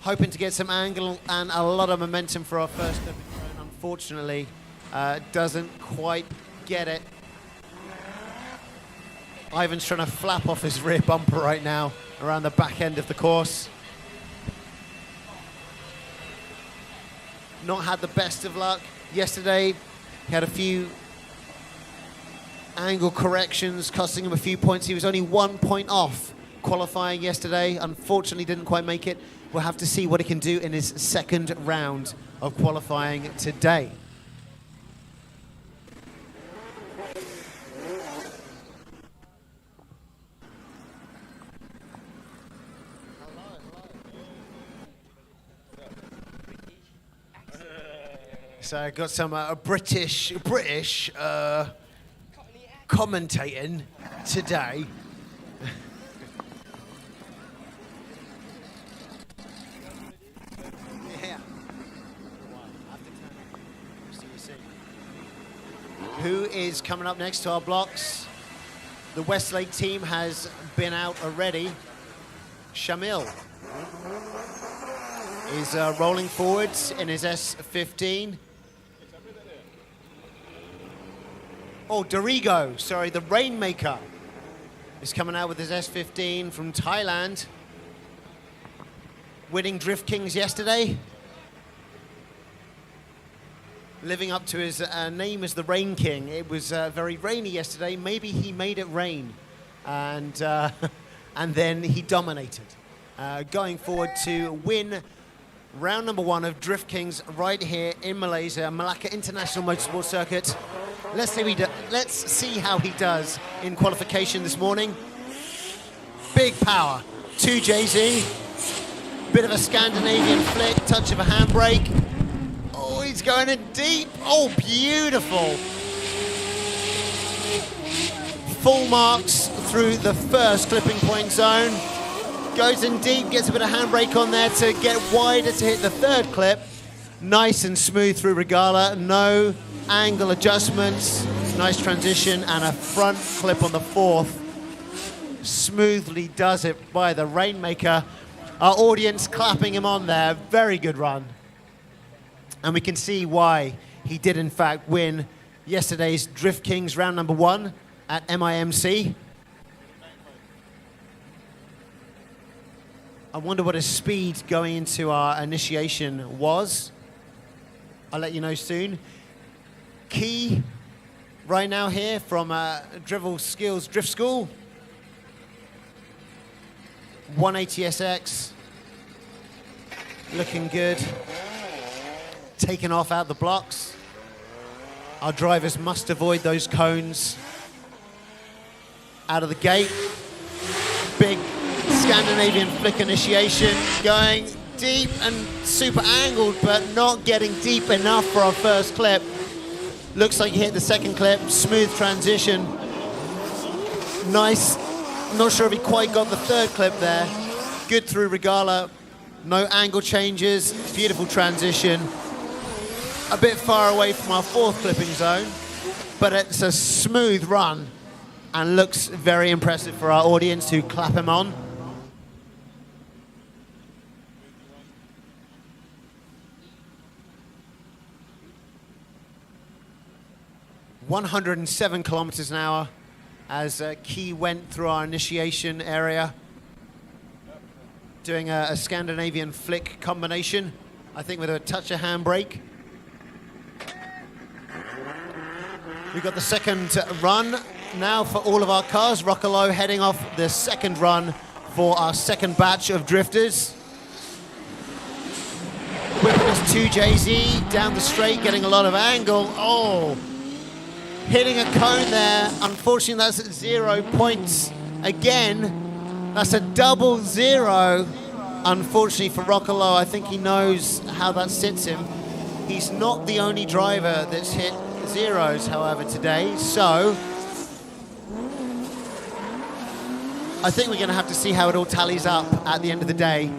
Hoping to get some angle and a lot of momentum for our first clipping zone. Unfortunately, doesn't quite get it. Ivan's trying to flap off his rear bumper right now around the back end of the course. Not had the best of luck. Yesterday, he had a few angle corrections, costing him a few points. He was only 1 point off qualifying yesterday. Unfortunately, didn't quite make it. We'll have to see what he can do in his second round of qualifying today. So I got some British commentating today. Who is coming up next to our blocks? The Westlake team has been out already. Shamil is rolling forwards in his S15. Oh, Dorigo, sorry, the Rainmaker is coming out with his S15 from Thailand. Winning Drift Kings yesterday. Living up to his name as the Rain King. It was very rainy yesterday. Maybe he made it rain. And, and then he dominated. Going forward to win round number 1 of Drift Kings right here in Malaysia, Malacca International Motorsports Circuit. Let's see how he does in qualification this morning. Big power, 2JZ. Bit of a Scandinavian flick, touch of a handbrake. Oh, he's going in deep. Oh, beautiful. Full marks through the first clipping point zone. Goes in deep, gets a bit of handbrake on there to get wider to hit the third clip. Nice and smooth through Regala, no angle adjustments, nice transition, and a front clip on the fourth. Smoothly does it by the Rainmaker. Our audience clapping him on there, very good run. And we can see why he did in fact win yesterday's Drift Kings round number 1 at MIMC. I wonder what his speed going into our initiation was. I'll let you know soon. Key right now here from Drivel Skills Drift School. 180SX. Looking good. Taken off out the blocks. Our drivers must avoid those cones out of the gate. Big Scandinavian flick initiation, going deep and super angled, but not getting deep enough for our first clip. Looks like he hit the second clip, smooth transition. Nice, not sure if he quite got the third clip there. Good through Regala, no angle changes, beautiful transition. A bit far away from our fourth clipping zone, but it's a smooth run and looks very impressive for our audience who clap him on. ...107 kilometers an hour as Key went through our initiation area, doing a Scandinavian flick combination, I think with a touch of handbrake. We've got the second run now for all of our cars. Rockalo heading off the second run for our second batch of drifters. Whipping us 2JZ down the straight, getting a lot of angle. Oh! Hitting a cone there. Unfortunately, that's at 0 points again. That's a double zero. Unfortunately for Rockalo, I think he knows how that sits him. He's not the only driver that's hit zeros, however, today. So I think we're going to have to see how it all tallies up at the end of the day.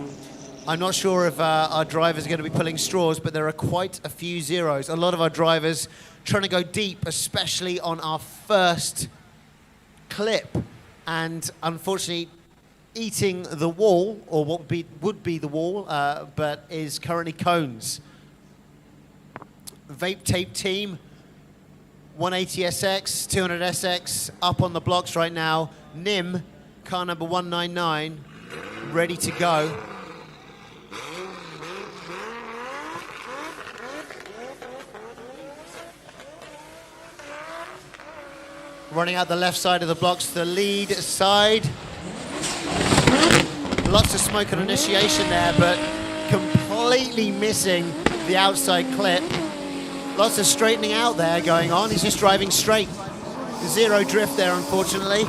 I'm not sure if our drivers are going to be pulling straws, but there are quite a few zeros. A lot of our drivers trying to go deep, especially on our first clip, and unfortunately eating the wall, or what would be the wall, but is currently cones. Vape Tape team, 180SX, 200SX, up on the blocks right now. Nim, car number 199, ready to go. Running out the left side of the blocks, the lead side. Lots of smoke on initiation there, but completely missing the outside clip. Lots of straightening out there going on. He's just driving straight. Zero drift there, unfortunately,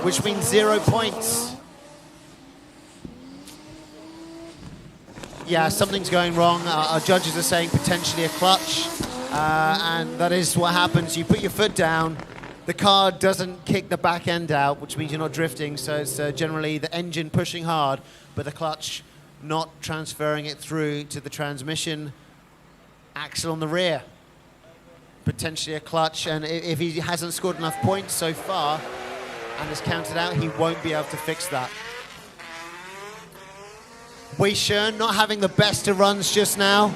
which means 0 points. Yeah, something's going wrong. Our judges are saying potentially a clutch. And that is what happens. You put your foot down, the car doesn't kick the back end out, which means you're not drifting, so it's generally the engine pushing hard, but the clutch not transferring it through to the transmission axle on the rear. Potentially a clutch, and if he hasn't scored enough points so far and is counted out, he won't be able to fix that. Wei Shun not having the best of runs just now.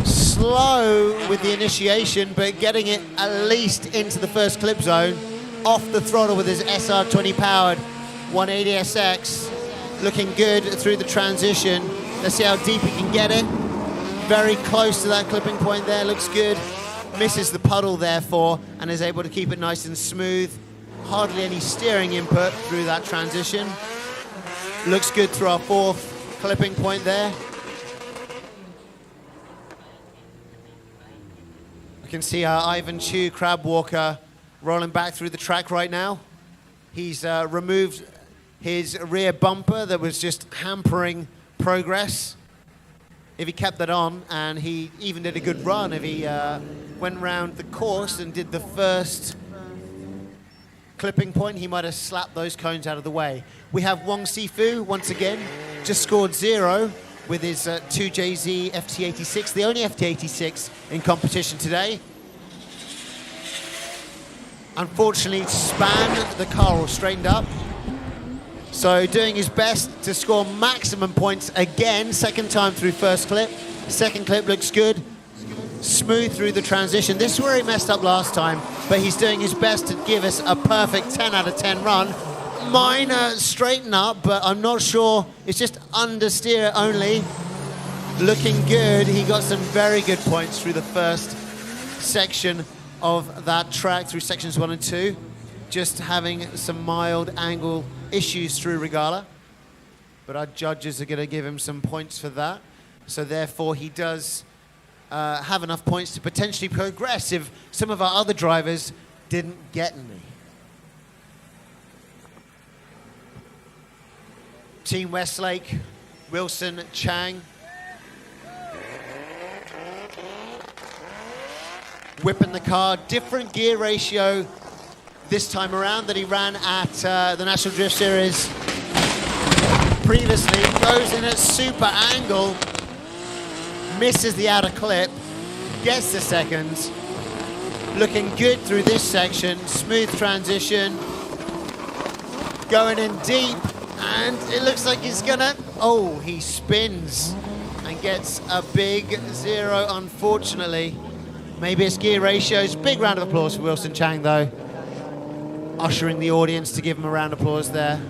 Slow with the initiation, but getting it at least into the first clip zone. Off the throttle with his SR20 powered 180SX. Looking good through the transition. Let's see how deep he can get it. Very close to that clipping point there, looks good. Misses the puddle therefore, and is able to keep it nice and smooth. Hardly any steering input through that transition. Looks good through our fourth clipping point there. You can see Ivan Chu, crab walker, rolling back through the track right now. He's removed his rear bumper that was just hampering progress. If he kept that on, and he even did a good run, if he went around the course and did the first clipping point, he might have slapped those cones out of the way. We have Wong Sifu, once again, just scored 0 with his 2JZ FT86, the only FT86 in competition today. Unfortunately, Span, the car, all straightened up. So doing his best to score maximum points again, second time through first clip. Second clip looks good. Smooth through the transition. This is where he messed up last time, but he's doing his best to give us a perfect 10 out of 10 run. Minor straighten up, but I'm not sure. It's just understeer only. Looking good. He got some very good points through the first section of that track, through sections 1 and 2. Just having some mild angle issues through Regala. But our judges are going to give him some points for that. So therefore he does have enough points to potentially progress if some of our other drivers didn't get any. Team Westlake, Wilson, Chang. Whipping the car, different gear ratio this time around that he ran at the National Drift Series previously. Goes in at super angle, misses the outer clip, gets the seconds. Looking good through this section, smooth transition, going in deep, and it looks like he's gonna, oh, he spins and gets a big 0, unfortunately. Maybe it's gear ratios. Big round of applause for Wilson Chang, though. Ushering the audience to give him a round of applause there.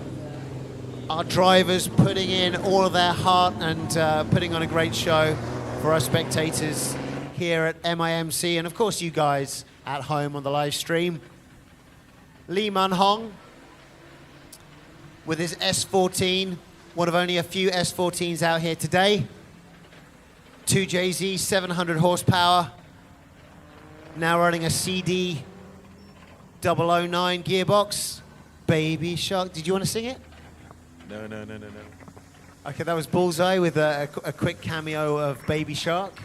Our drivers putting in all of their heart and putting on a great show for our spectators here at MIMC, and of course you guys at home on the live stream. Lee Man Hong with his S14, one of only a few S14s out here today. 2JZ, 700 horsepower. Now running a CD 009 gearbox. Baby Shark. Did you want to sing it? No. Okay, that was Bullseye with a quick cameo of Baby Shark.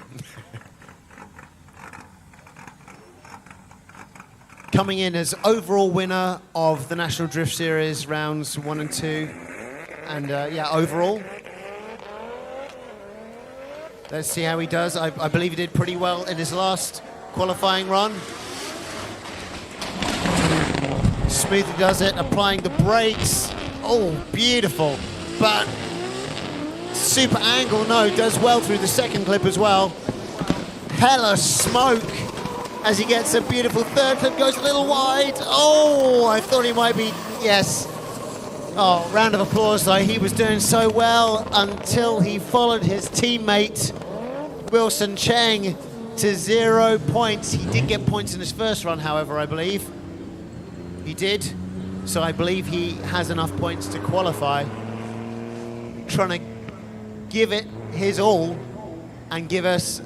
Coming in as overall winner of the National Drift Series rounds 1 and 2. And yeah, overall. Let's see how he does. I believe he did pretty well in his last qualifying run. Smoothly does it, applying the brakes. Oh, beautiful. But super angle, no, does well through the second clip as well. Hella smoke as he gets a beautiful third clip, goes a little wide. Oh, I thought he might be, yes. Oh, round of applause though. He was doing so well until he followed his teammate, Wilson Chang, to 0 points. He did get points in his first run, however, I believe. He did. So I believe he has enough points to qualify. Trying to give it his all and give us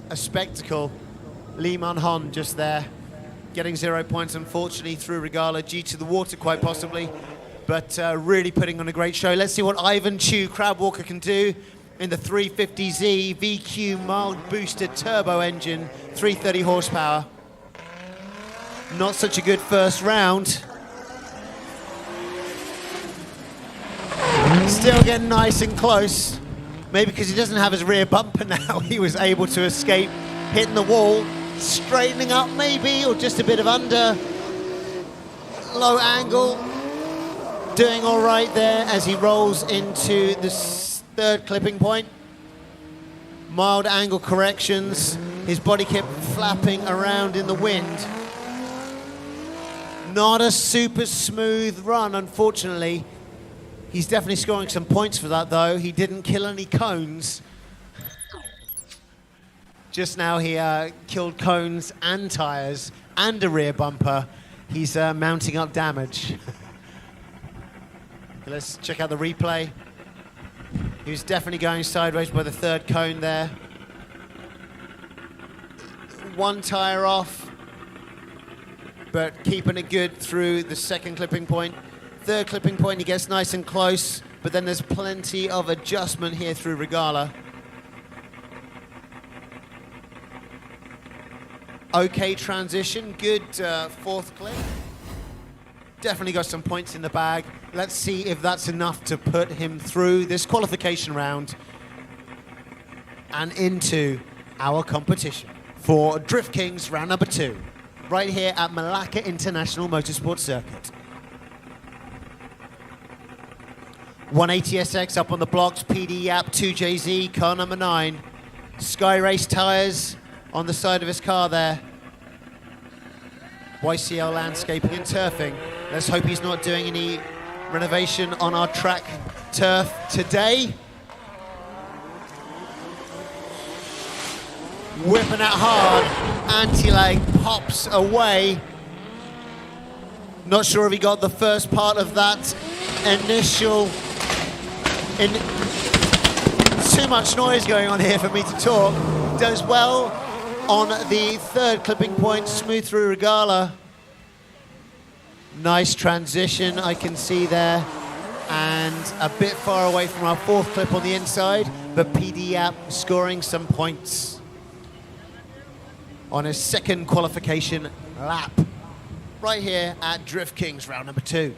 a spectacle. Lee Man Hon just there, getting 0 points, unfortunately, through Regala due to the water, quite possibly. But really putting on a great show. Let's see what Ivan Chu Crabwalker can do in the 350Z VQ mild boosted turbo engine, 330 horsepower. Not such a good first round. Still getting nice and close. Maybe because he doesn't have his rear bumper now, he was able to escape hitting the wall. Straightening up maybe, or just a bit of under. Low angle. Doing all right there as he rolls into the third clipping point. Mild angle corrections. His body kept flapping around in the wind. Not a super smooth run, unfortunately. He's definitely scoring some points for that, though. He didn't kill any cones. Just now he killed cones and tires and a rear bumper. He's mounting up damage. Let's check out the replay. He was definitely going sideways by the third cone there. One tire off, but keeping it good through the second clipping point. Third clipping point, he gets nice and close, but then there's plenty of adjustment here through Regala. Okay transition, good fourth clip. Definitely got some points in the bag. Let's see if that's enough to put him through this qualification round and into our competition for Drift Kings round number 2, right here at Malacca International Motorsports Circuit. 180SX up on the blocks, PD Yap, 2JZ, car number 9. Sky Race tyres on the side of his car there. YCL Landscaping and Turfing. Let's hope he's not doing any renovation on our track turf today. Whipping it hard, anti-lag pops away. Not sure if he got the first part of that initial... Too much noise going on here for me to talk. Does well on the third clipping point, smooth through Regala. Nice transition I can see there. And a bit far away from our fourth clip on the inside, but PD Yap scoring some points on his second qualification lap. Right here at Drift Kings round number 2.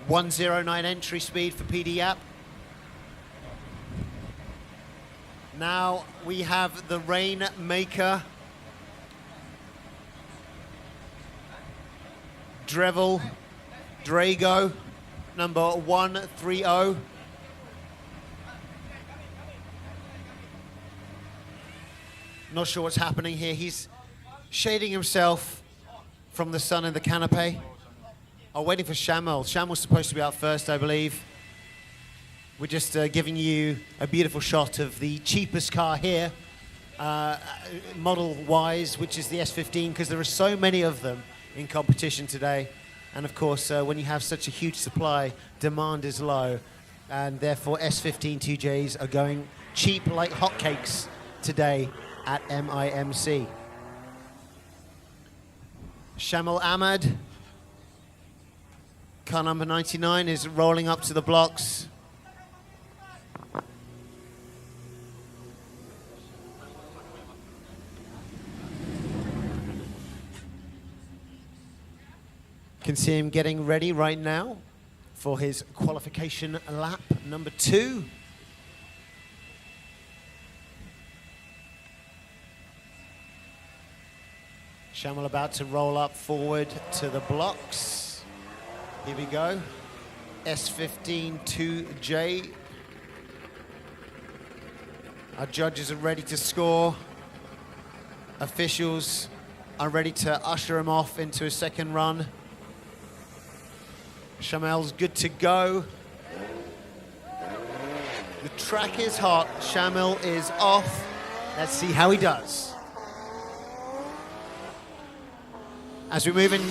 109 entry speed for PD Yap. Now we have the Rainmaker. Drago, number 130. Not sure what's happening here. He's shading himself from the sun in the canopy. Oh, waiting for Shamil. Shamil's supposed to be out first, I believe. We're just giving you a beautiful shot of the cheapest car here, model-wise, which is the S15, because there are so many of them in competition today. And of course, when you have such a huge supply, demand is low. And therefore, S15 2Js are going cheap like hotcakes today at MIMC. Shamil Ahmad, car number 99, is rolling up to the blocks. Can see him getting ready right now for his qualification lap number 2. Shamil about to roll up forward to the blocks. Here we go. S15 2J. Our judges are ready to score. Officials are ready to usher him off into his second run. Shamil's good to go. The track is hot. Shamil is off. Let's see how he does. As we move in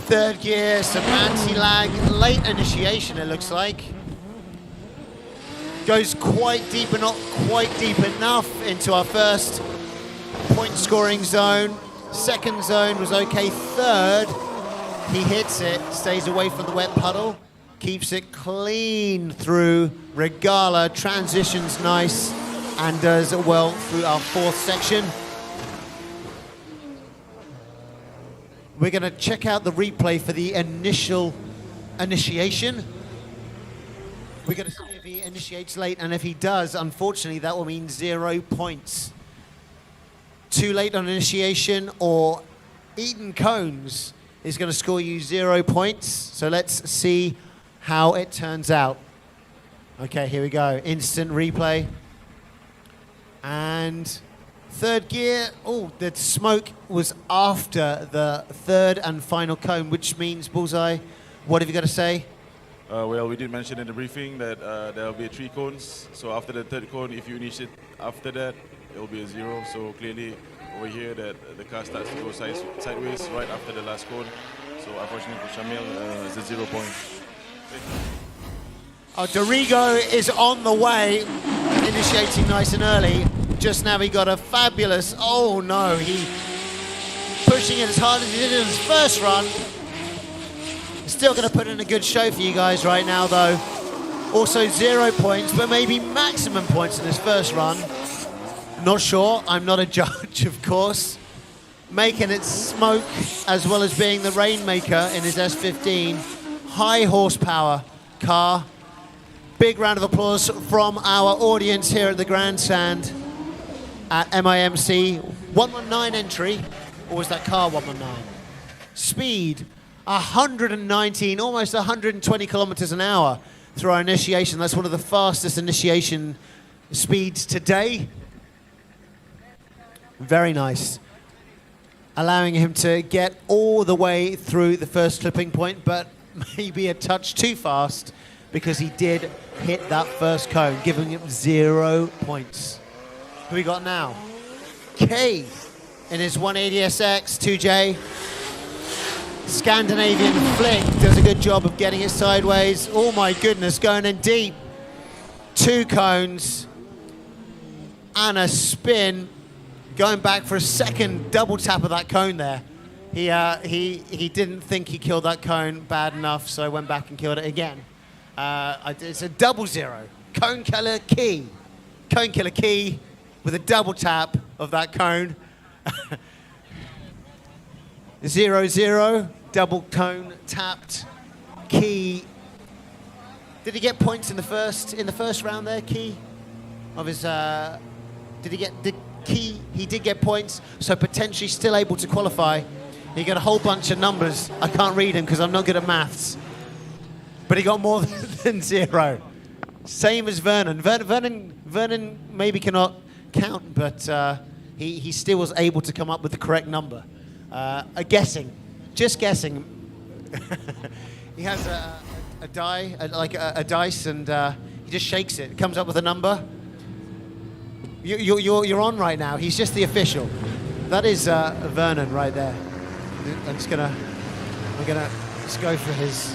third gear, some anti-lag, late initiation it looks like. Goes quite deep but not quite deep enough into our first point scoring zone. Second zone was okay. Third, he hits it, stays away from the wet puddle, keeps it clean through Regala, transitions nice, and does well through our fourth section. We're going to check out the replay for the initial initiation. We're going to see if he initiates late, and if he does, unfortunately, that will mean 0 points. Too late on initiation, or Eaton Cones is going to score you 0 points. So let's see how it turns out. Okay, here we go. Instant replay. And third gear, oh, the smoke was after the third and final cone, which means, Bullseye, what have you got to say? Well, we did mention in the briefing that there will be 3 cones. So after the third cone, if you initiate after that, it will be a 0. So clearly over here that the car starts to go sideways right after the last cone. So unfortunately for Shamil, it's a 0 point. Oh, Dorigo is on the way, initiating nice and early. Just now he got a fabulous, oh no, he pushing it as hard as he did in his first run. Still going to put in a good show for you guys right now though. Also 0 points, but maybe maximum points in his first run. Not sure, I'm not a judge, of course. Making it smoke, as well as being the rainmaker in his S15. High horsepower car. Big round of applause from our audience here at the grandstand at MIMC. 119 entry, or was that car 119? Speed, 119, almost 120 kilometers an hour through our initiation. That's one of the fastest initiation speeds today. Very nice. Allowing him to get all the way through the first clipping point, but maybe a touch too fast because he did hit that first cone, giving him 0 points. Who we got now? K in his 180SX 2J. Scandinavian flick, does a good job of getting it sideways. Oh my goodness, going in deep. 2 cones and a spin. Going back for a second double tap of that cone there. He didn't think he killed that cone bad enough, so went back and killed it again. It's a 0-0. Cone killer key. Cone killer key with a double tap of that cone. 0-0. Double cone tapped. Key. Did he get points in the first round there, Key? Of his Key, he did get points, so potentially still able to qualify. He got a whole bunch of numbers. I can't read them because I'm not good at maths. But he got more than 0. Same as Vernon. Vernon maybe cannot count, but he still was able to come up with the correct number. Just guessing. He has a die, a dice, and he just shakes it. Comes up with a number. You're on right now. He's just the official. That is Vernon right there. I'm gonna just go for his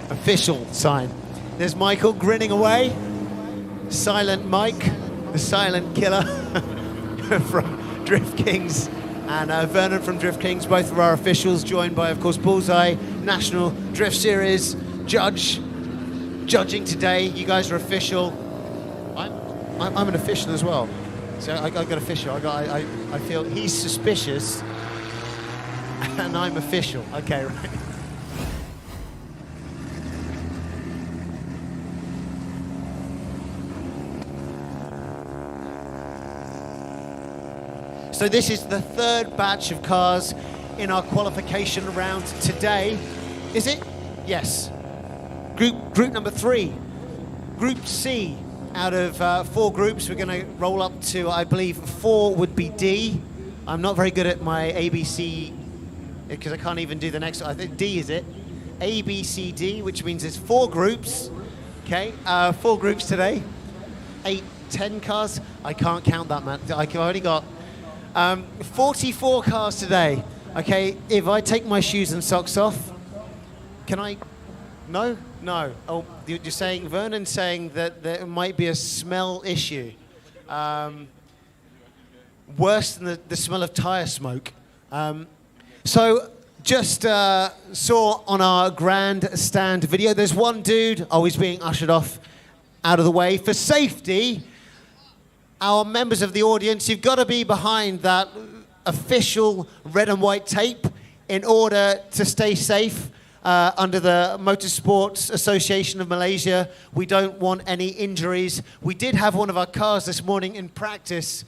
official sign. There's Michael grinning away. Silent Mike, the silent killer from Drift Kings, and Vernon from Drift Kings. Both of our officials, joined by, of course, Bullseye, National Drift Series judging today. You guys are official. I'm an official as well, so I got official. I feel he's suspicious, and I'm official. Okay, right. So this is the third batch of cars in our qualification round today. Is it? Yes. Group number 3, Group C. Out of 4 groups, we're going to roll up to, I believe, 4 would be D. I'm not very good at my ABC because I can't even do the next one. I think D is it. A, B, C, D, which means there's 4 groups. Okay, 4 groups today. 8, 10 cars. I can't count that, man. I've only got 44 cars today. Okay, if I take my shoes and socks off, can I? No? No. Oh, you're saying, Vernon's saying that there might be a smell issue. Worse than the smell of tyre smoke. So, just saw on our grandstand video, there's one dude, he's being ushered off out of the way. For safety, our members of the audience, you've got to be behind that official red and white tape in order to stay safe. Under the Motorsports Association of Malaysia, we don't want any injuries. We did have one of our cars this morning in practice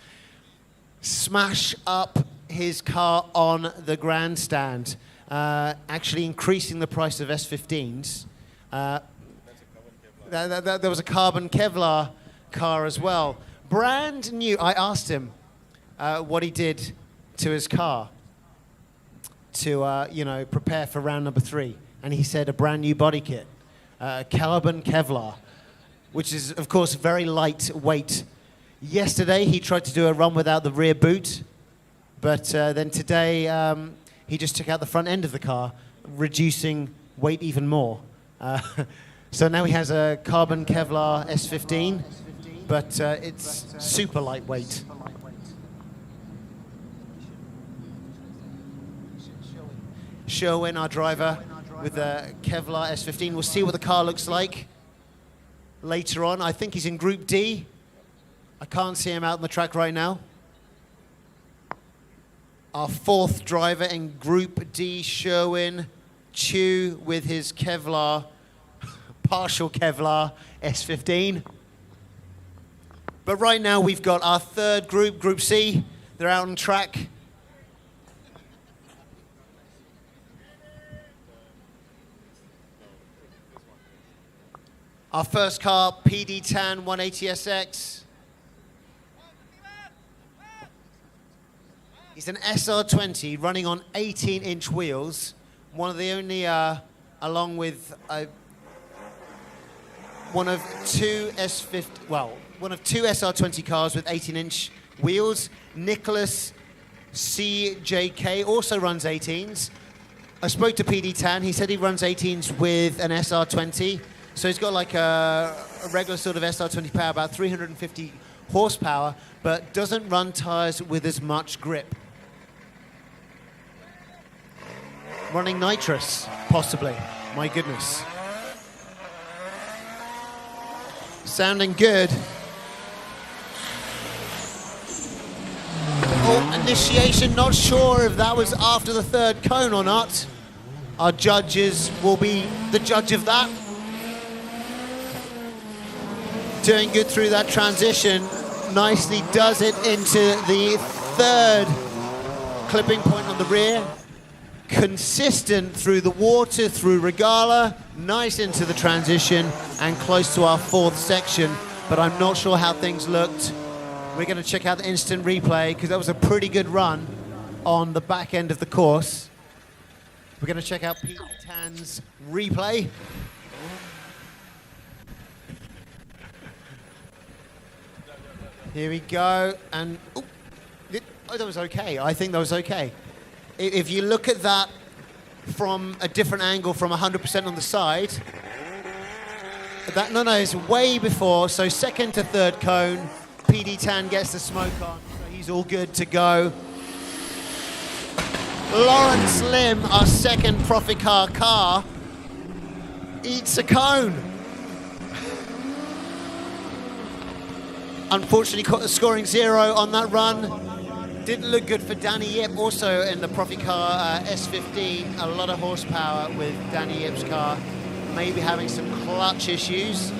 smash up his car on the grandstand, actually increasing the price of S15s. There was a carbon Kevlar car as well. Brand new. I asked him what he did to his car to prepare for round number 3. And he said a brand new body kit, carbon Kevlar, which is, of course, very lightweight. Yesterday, he tried to do a run without the rear boot, but then today, he just took out the front end of the car, reducing weight even more. So now he has a carbon Kevlar S15, but it's super lightweight. Sherwin, our driver, with a Kevlar S15. We'll see what the car looks like. later on. I think he's in Group D. I can't see him out on the track right now. Our fourth driver in Group D, Sherwin Chu, with his Kevlar, partial Kevlar S15. But right now we've got our third group, Group C. They're out on track. Our first car, PD Tan 180SX. He's an SR20 running on 18-inch wheels. One of the only, along with one of two SR20 cars with 18-inch wheels. Nicholas CJK also runs 18s. I spoke to PD Tan. He said he runs 18s with an SR20. So he's got like a regular sort of SR20 power, about 350 horsepower, but doesn't run tires with as much grip. Running nitrous, possibly. My goodness. Sounding good. Oh, initiation, not sure if that was after the third cone or not. Our judges will be the judge of that. Doing good through that transition. Nicely does it into the third clipping point on the rear. Consistent through the water, through Regala. Nice into the transition and close to our fourth section. But I'm not sure how things looked. We're going to check out the instant replay because that was a pretty good run on the back end of the course. We're going to check out Pete Tan's replay. Here we go, and oh, that was okay. I think that was okay. If you look at that from a different angle, from 100% on the side, that is way before. So second to third cone, PD Tan gets the smoke on. So he's all good to go. Lawrence Lim, our second Profit car, eats a cone. Unfortunately, scoring 0 on that run. Didn't look good for Danny Yip, also in the Profit car S15. A lot of horsepower with Danny Yip's car. Maybe having some clutch issues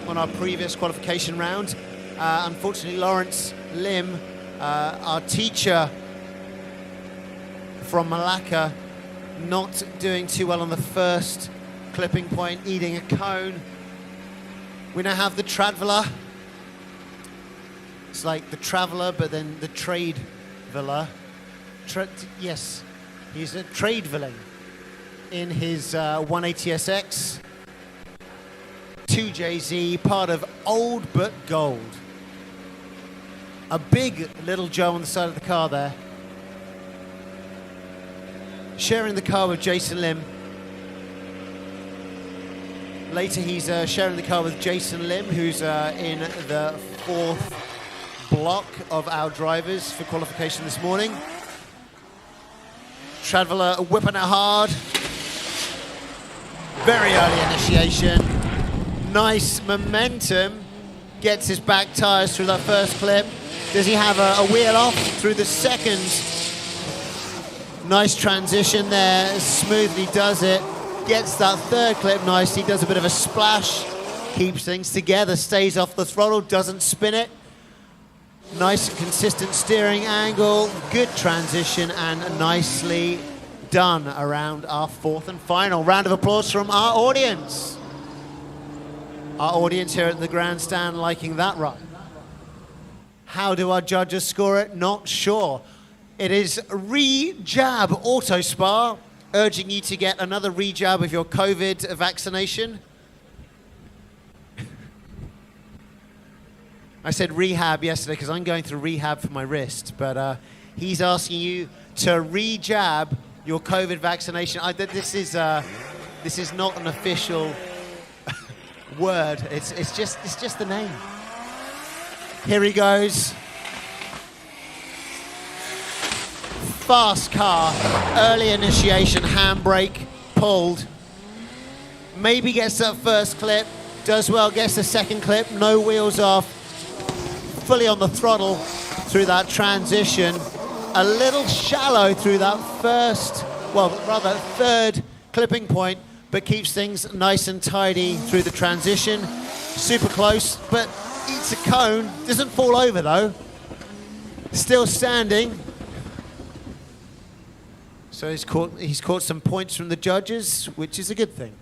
on our previous qualification round. Unfortunately, Lawrence Lim, our teacher from Malacca, not doing too well on the first clipping point, eating a cone. We now have the Traveller. It's like the Traveller, but then the Trade Villa. Yes, he's a Trade Villain in his 180SX. 2JZ, part of Old But Gold. A big little Joe on the side of the car there. Sharing the car with Jason Lim. Later he's sharing the car with Jason Lim, who's in the fourth block of our drivers for qualification this morning. Traveller whipping it hard. Very early initiation. Nice momentum. Gets his back tyres through that first clip. Does he have a wheel off through the second? Nice transition there. Smoothly does it. Gets that third clip nicely. Does a bit of a splash. Keeps things together. Stays off the throttle. Doesn't spin it. Nice consistent steering angle, good transition, and nicely done around our fourth and final. Round of applause from our audience. Our audience here at the grandstand liking that run. How do our judges score it? Not sure. It is re-jab auto spa, urging you to get another re-jab of your COVID vaccination. I said rehab yesterday because I'm going through rehab for my wrist, but he's asking you to re-jab your COVID vaccination. This is not an official word. It's just the name. Here he goes. Fast car, early initiation, handbrake pulled. Maybe gets that first clip. Does well, gets the second clip, no wheels off, fully on the throttle through that transition. A little shallow through that third clipping point, but keeps things nice and tidy through the transition. Super close, but eats a cone, doesn't fall over though. Still standing. So he's caught some points from the judges, which is a good thing.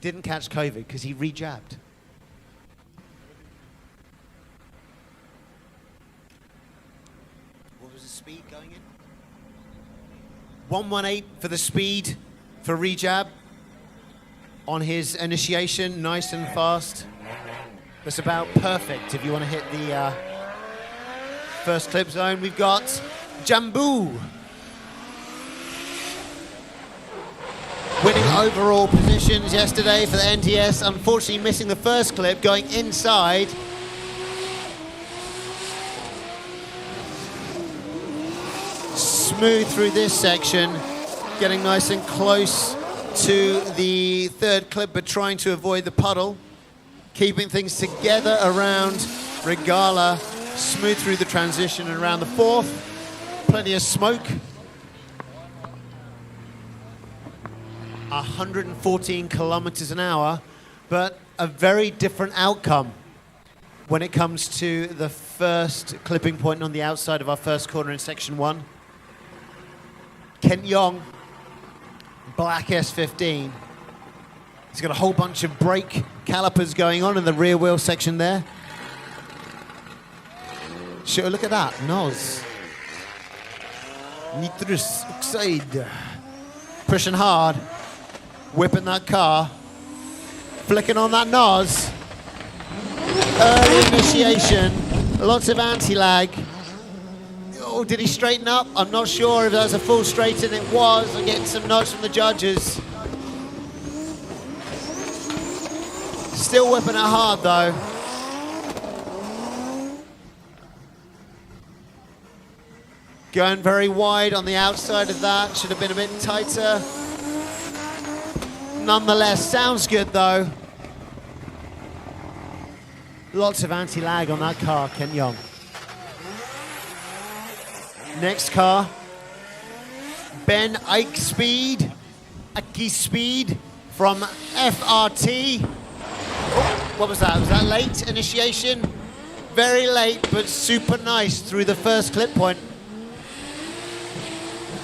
Didn't catch COVID because he re-jabbed. What was the speed going in? 118 for the speed for re-jab on his initiation, nice and fast. That's about perfect if you want to hit the first clip zone. We've got Jambu winning overall positions yesterday for the NTS. Unfortunately missing the first clip, going inside. Smooth through this section, getting nice and close to the third clip, but trying to avoid the puddle. Keeping things together around Regala, smooth through the transition and around the fourth. Plenty of smoke. 114 kilometers an hour, but a very different outcome when it comes to the first clipping point on the outside of our first corner in section 1. Kent Yong, black S15. He's got a whole bunch of brake calipers going on in the rear wheel section there. Sure, look at that, NOS. Nitrous oxide. Pushing hard, whipping that car, flicking on that NOS. Early initiation, lots of anti-lag. Oh, did he straighten up? I'm not sure if that was a full straighten. It was. I'm getting some notes from the judges. Still whipping it hard though. Going very wide on the outside of that. Should have been a bit tighter. Nonetheless, sounds good though. Lots of anti-lag on that car, Kent Yong. Next car, Ben Ike Speed, Aki Speed from FRT. Oh, what was that? Was that late initiation? Very late, but super nice through the first clip point.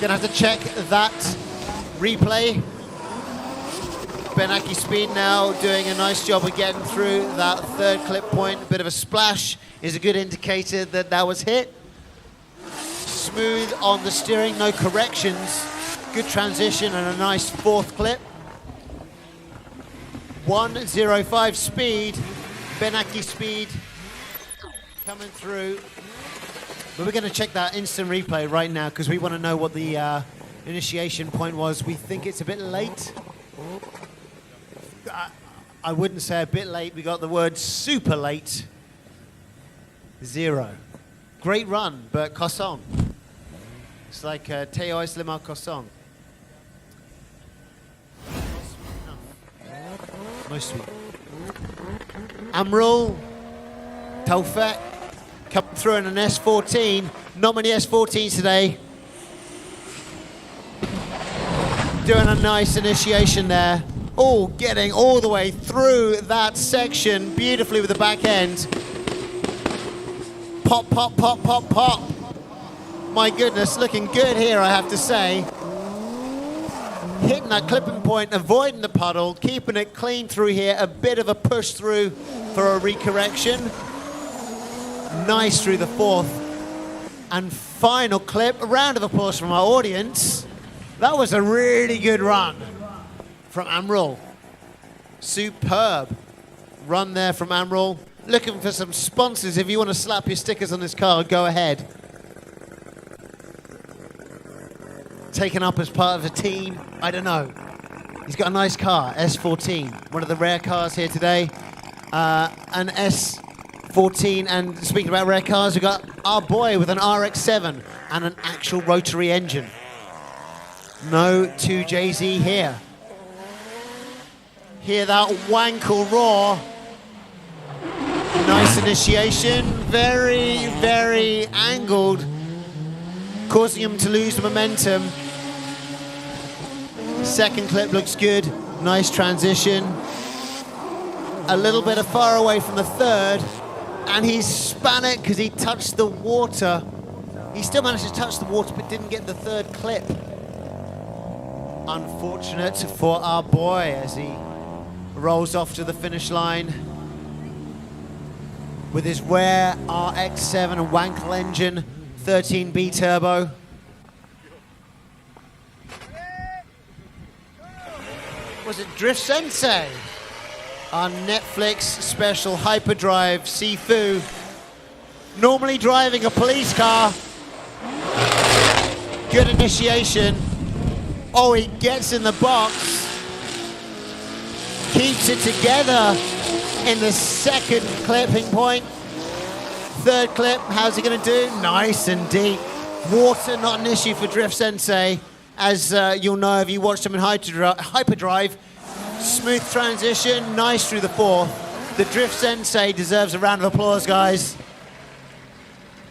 Gonna have to check that replay. Ben Aki Speed now doing a nice job of getting through that third clip point. A bit of a splash is a good indicator that that was hit. Smooth on the steering, no corrections. Good transition and a nice fourth clip. 1:05 speed, Benaki Speed coming through. But we're going to check that instant replay right now because we want to know what the initiation point was. We think it's a bit late. I wouldn't say a bit late. We got the word super late. 0. Great run, but Kosong. It's like Teo Islima Kosong. No sweet. Amrul, Taufek, coming through in an S14. Not many S14s today. Doing a nice initiation there. Oh, getting all the way through that section beautifully with the back end. Pop, pop, pop, pop, pop. My goodness, looking good here, I have to say. Hitting that clipping point, avoiding the puddle, keeping it clean through here. A bit of a push through for a recorrection. Nice through the fourth. And final clip, a round of applause from our audience. That was a really good run from Amrul. Superb run there from Amrul. Looking for some sponsors. If you want to slap your stickers on this car, go ahead. Taken up as part of a team, I don't know. He's got a nice car, S14, one of the rare cars here today. An S14, and speaking about rare cars, we've got our boy with an RX-7 and an actual rotary engine. No 2JZ here. Hear that wankle roar. Nice initiation, very, very angled, causing him to lose momentum. Second clip looks good, nice transition. A little bit far away from the third, and he span it because he touched the water. He still managed to touch the water, but didn't get the third clip. Unfortunate for our boy as he rolls off to the finish line with his rare RX-7 Wankel engine, 13B turbo. Was it Drift Sensei? Our Netflix special hyperdrive Sifu, normally driving a police car. Good initiation. Oh, he gets in the box. Keeps it together in the second clipping point. Third clip, how's he gonna do? Nice and deep. Water not an issue for Drift Sensei, as you'll know if you watched him in hyperdrive. Smooth transition, nice through the fourth. The Drift Sensei deserves a round of applause, guys.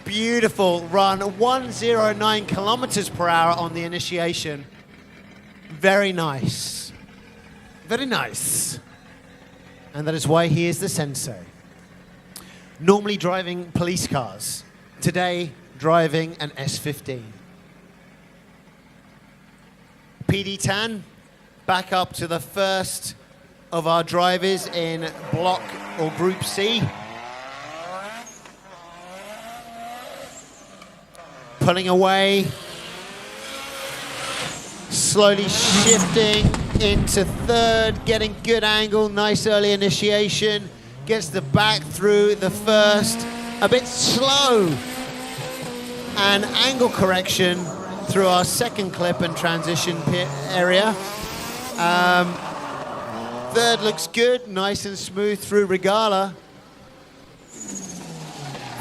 Beautiful run, 109 kilometers per hour on the initiation. Very nice. Very nice. And that is why he is the sensei. Normally driving police cars. Today, driving an S15. PD Tan, back up to the first of our drivers in block or group C. Pulling away. Slowly shifting into third, getting good angle, nice early initiation. Gets the back through the first, a bit slow. And angle correction through our second clip and transition pit area. Third looks good, nice and smooth through Regala.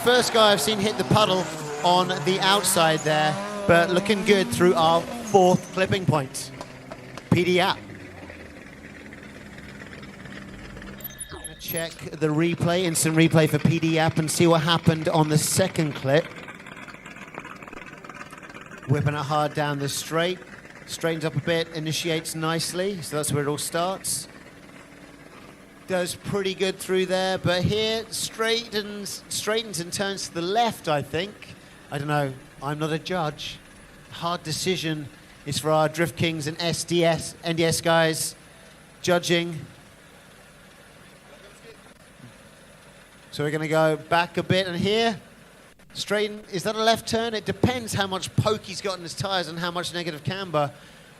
First guy I've seen hit the puddle on the outside there, but looking good through our fourth clipping point. PD app. Gonna check the replay, instant replay for PD app, and see what happened on the second clip. Whipping it hard down the straight. Straightens up a bit, initiates nicely, so that's where it all starts. Does pretty good through there, but here straightens and turns to the left, I think. I don't know, I'm not a judge. Hard decision is for our Drift Kings and NDS guys judging. So we're gonna go back a bit, and here, straighten, is that a left turn? It depends how much poke he's got in his tires and how much negative camber.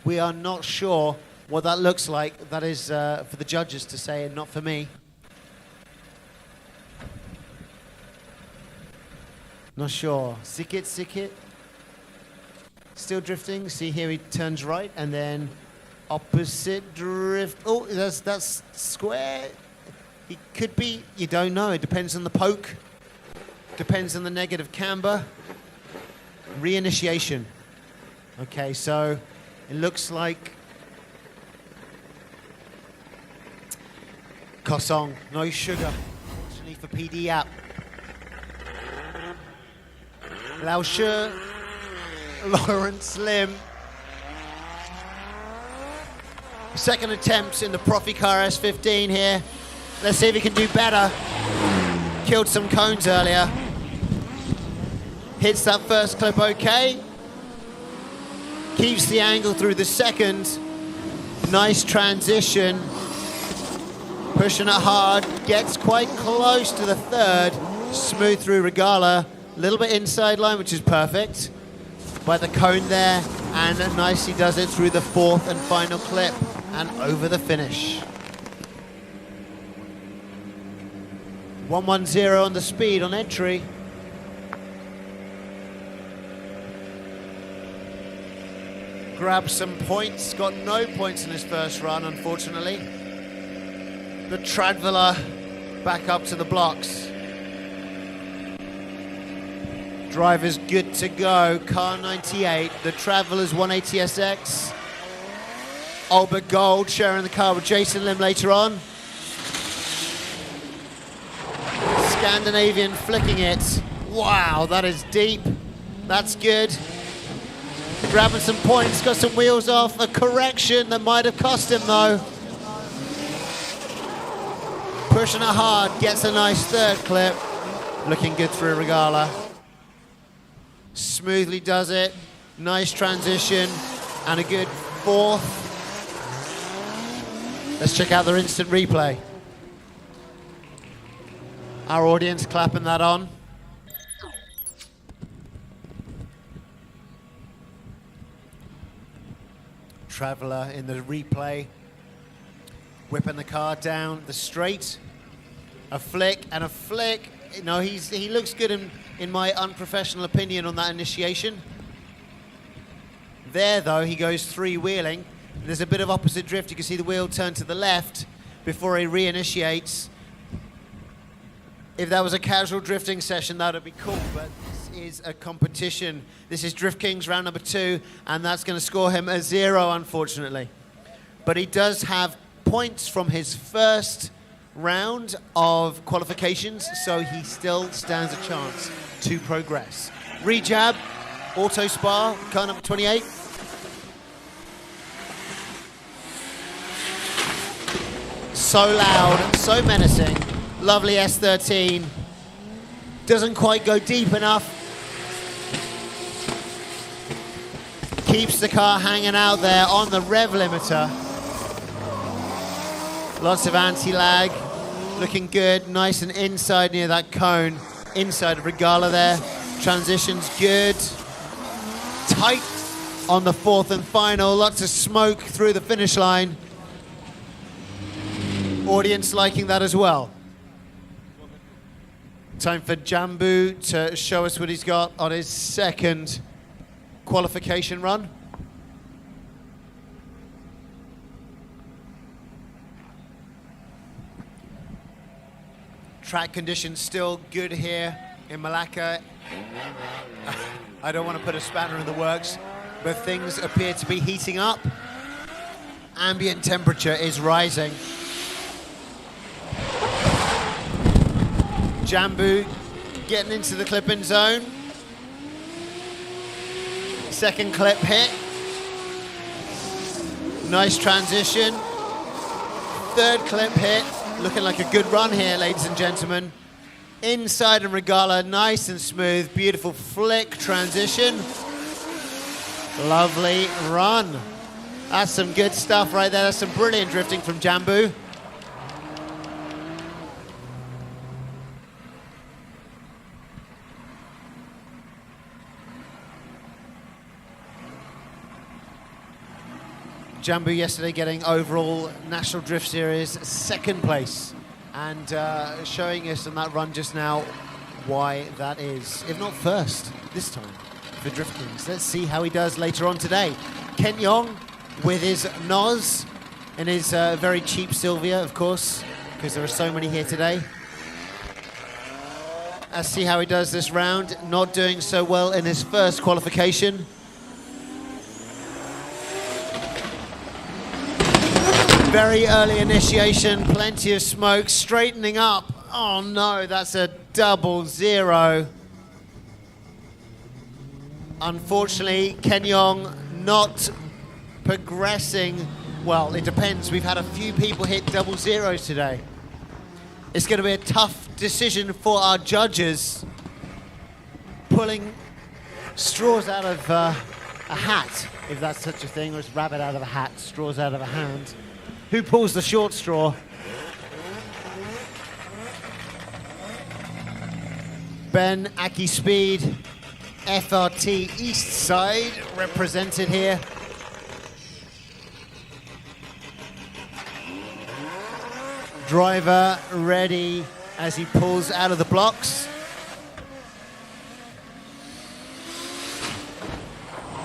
We are not sure what that looks like. That is for the judges to say and not for me. Not sure. Sikit. Still drifting. See here he turns right and then opposite drift. Oh, that's square. He could be, you don't know. It depends on the poke. Depends on the negative camber. Reinitiation. Okay, so it looks like Kosong, no sugar. Actually for PD app. Lao Shi, Lawrence Lim. Second attempts in the Proficar S15 here. Let's see if he can do better. Killed some cones earlier. Hits that first clip okay. Keeps the angle through the second. Nice transition. Pushing it hard. Gets quite close to the third. Smooth through Regala. A little bit inside line, which is perfect. By the cone there. And nicely does it through the fourth and final clip. And over the finish. 110 on the speed on entry. Grabbed some points, got no points in his first run, unfortunately. The Tradvilla back up to the blocks. Driver's good to go, car 98, the Tradvilla's 180SX. Albert Gold sharing the car with Jason Lim later on. Scandinavian flicking it. Wow, that is deep. That's good. Grabbing some points, got some wheels off. A correction that might have cost him though. Pushing it hard, gets a nice third clip. Looking good through Regala. Smoothly does it. Nice transition and a good fourth. Let's check out their instant replay. Our audience clapping that on. Traveller in the replay, whipping the car down the straight. A flick and a flick. No, he looks good in my unprofessional opinion on that initiation. There though, he goes three-wheeling. There's a bit of opposite drift. You can see the wheel turn to the left before he reinitiates. If that was a casual drifting session, that would be cool, but this is a competition. This is Drift Kings round number 2, and that's going to score him a 0, unfortunately. But he does have points from his first round of qualifications, so he still stands a chance to progress. Rejab, auto spar, car number 28. So loud, so menacing. Lovely S13. Doesn't quite go deep enough. Keeps the car hanging out there on the rev limiter. Lots of anti-lag. Looking good, nice and inside near that cone. Inside of Regala there. Transition's good. Tight on the fourth and final. Lots of smoke through the finish line. Audience liking that as well. Time for Jambu to show us what he's got on his second qualification run. Track conditions still good here in Malacca. I don't want to put a spanner in the works, but things appear to be heating up. Ambient temperature is rising. Jambu getting into the clip-in zone. Second clip hit. Nice transition. Third clip hit. Looking like a good run here, ladies and gentlemen. Inside and Regala, nice and smooth. Beautiful flick transition. Lovely run. That's some good stuff right there. That's some brilliant drifting from Jambu. Jambu yesterday getting overall National Drift Series second place, and showing us on that run just now why that is, if not first this time for Drift Kings. Let's see how he does later on today. Ken Yong with his Noz and his very cheap Sylvia, of course, because there are so many here today. Let's see how he does this round. Not doing so well in his first qualification. Very early initiation, plenty of smoke, straightening up. Oh no, that's a 0-0. Unfortunately, Ken Yong not progressing. Well, it depends. We've had a few people hit 0-0s today. It's going to be a tough decision for our judges, pulling straws out of a hat, if that's such a thing, or it's rabbit out of a hat, straws out of a hand. Who pulls the short straw? Ben Aki Speed, FRT East Side, represented here. Driver ready as he pulls out of the blocks.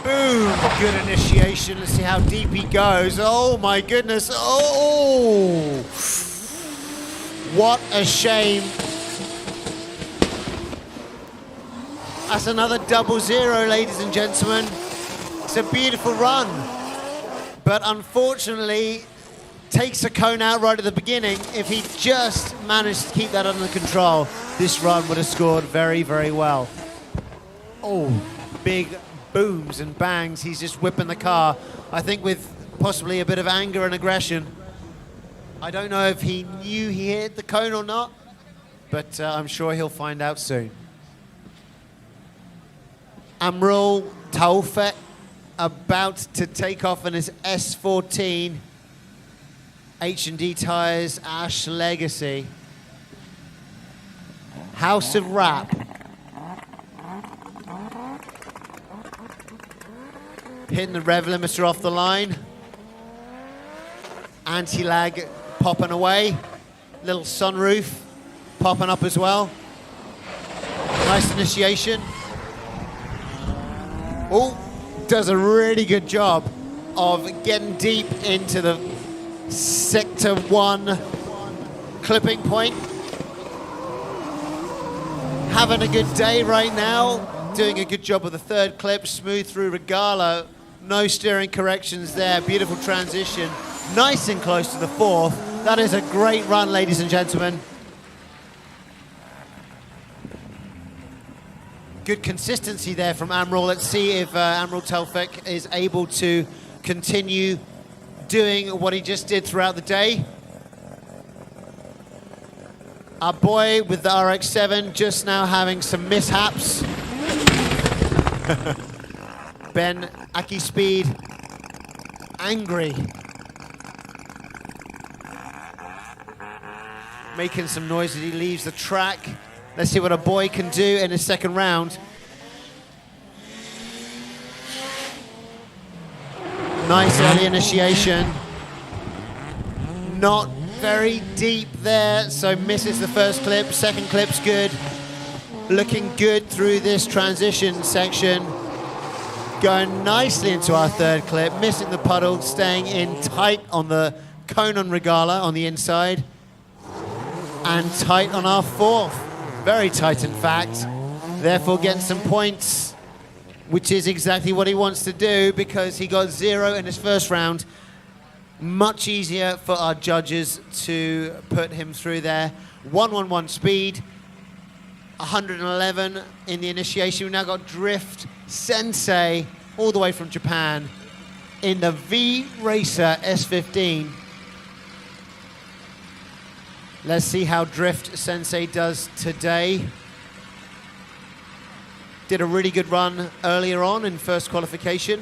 Boom, good initiation. Let's see how deep he goes. Oh my goodness, oh! What a shame. That's another 0-0, ladies and gentlemen. It's a beautiful run. but unfortunately takes a cone out right at the beginning. If he just managed to keep that under control, this run would have scored very, very well. Oh, big booms and bangs. He's just whipping the car, I think with possibly a bit of anger and aggression. I don't know if he knew he hit the cone or not, but I'm sure he'll find out soon. Amrul Taufek about to take off in his S14. H&D Tyres, Ash Legacy. House of Rap. Hitting the rev limiter off the line. Anti-lag popping away. Little sunroof popping up as well. Nice initiation. Oh, does a really good job of getting deep into the Sector 1 clipping point. Having a good day right now. Doing a good job with the third clip. Smooth through Regalo. No steering corrections there. Beautiful transition. Nice and close to the fourth. That is a great run, ladies and gentlemen. Good consistency there from Amrul. Let's see if Amrul Taufek is able to continue doing what he just did throughout the day. Our boy with the RX-7 just now having some mishaps. Ben Aki Speed, angry. Making some noise as he leaves the track. Let's see what our boy can do in his second round. Nice early initiation. Not very deep there, so misses the first clip. Second clip's good. Looking good through this transition section. Going nicely into our third clip. Missing the puddle, staying in tight on the cone on Regala on the inside. And tight on our fourth. Very tight, in fact. Therefore, getting some points, which is exactly what he wants to do because he got 0 in his first round. Much easier for our judges to put him through there. 111 speed, 111 in the initiation. We've now got Drift Sensei all the way from Japan in the V Racer S15. Let's see how Drift Sensei does today. Did a really good run earlier on in first qualification.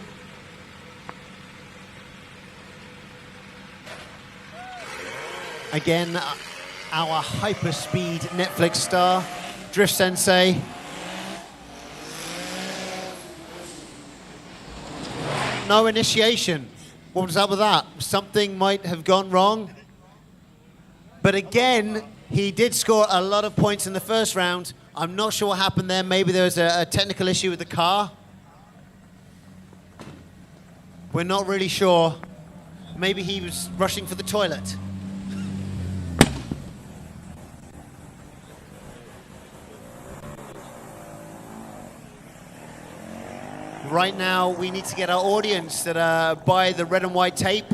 Again, our hyperspeed Netflix star, Drift Sensei. No initiation. What was up with that? Something might have gone wrong. But again, he did score a lot of points in the first round. I'm not sure what happened there. Maybe there was a technical issue with the car. We're not really sure. Maybe he was rushing for the toilet. Right now, we need to get our audience that are by the red and white tape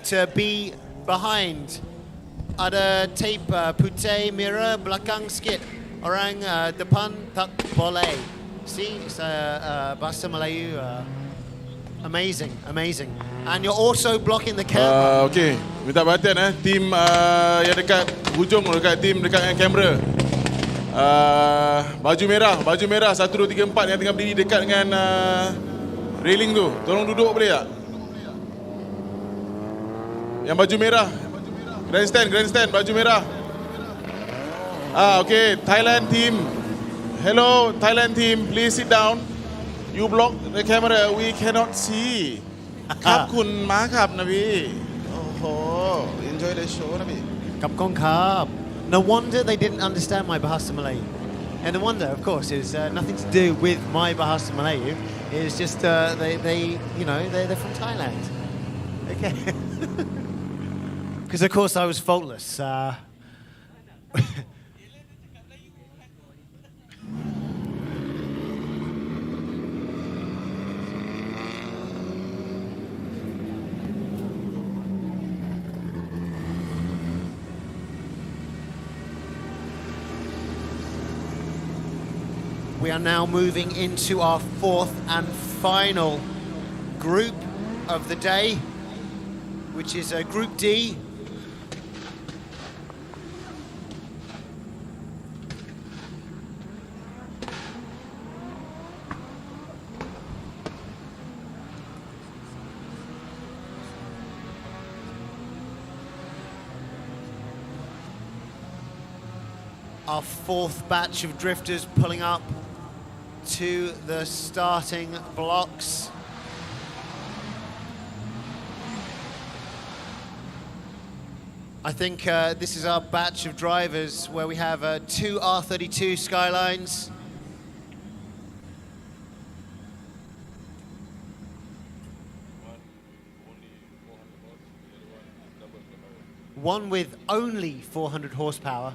to be behind. Ada tape putih mirror belakang sikit. Orang depan tak boleh. See, it's bahasa Melayu. Amazing, amazing. And you're also blocking the camera. Okay, minta perhatian tim yang dekat hujung, dekat tim dekat dengan kamera. Baju merah 1, 2, 3, 4 yang tengah berdiri dekat dengan railing tu. Tolong duduk boleh tak? Yang baju merah. Grandstand, baju merah. Okay, Thailand team. Hello, Thailand team, please sit down. You block the camera, we cannot see. ครับคุณม้าครับนะพี่ enjoy the show นะพี่ Kapkon Kap. No wonder they didn't understand my Bahasa Malay. And no wonder, of course, it was nothing to do with my Bahasa Malay. It was just they're from Thailand. Okay. Because of course I was faultless. We are now moving into our fourth and final group of the day, which is Group D. Our fourth batch of drifters pulling up to the starting blocks. I think this is our batch of drivers where we have two R32 Skylines. One with only 400 horsepower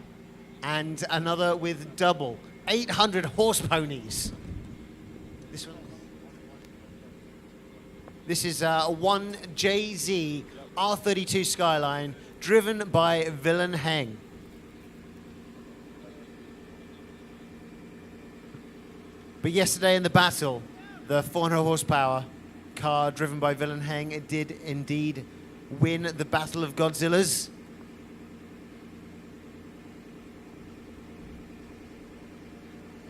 and another with double 800 horse ponies. This one. This is one JZ R32 Skyline driven by Willem Heng. But yesterday in the battle, the 400 horsepower car driven by Willem Heng did indeed win the Battle of Godzillas.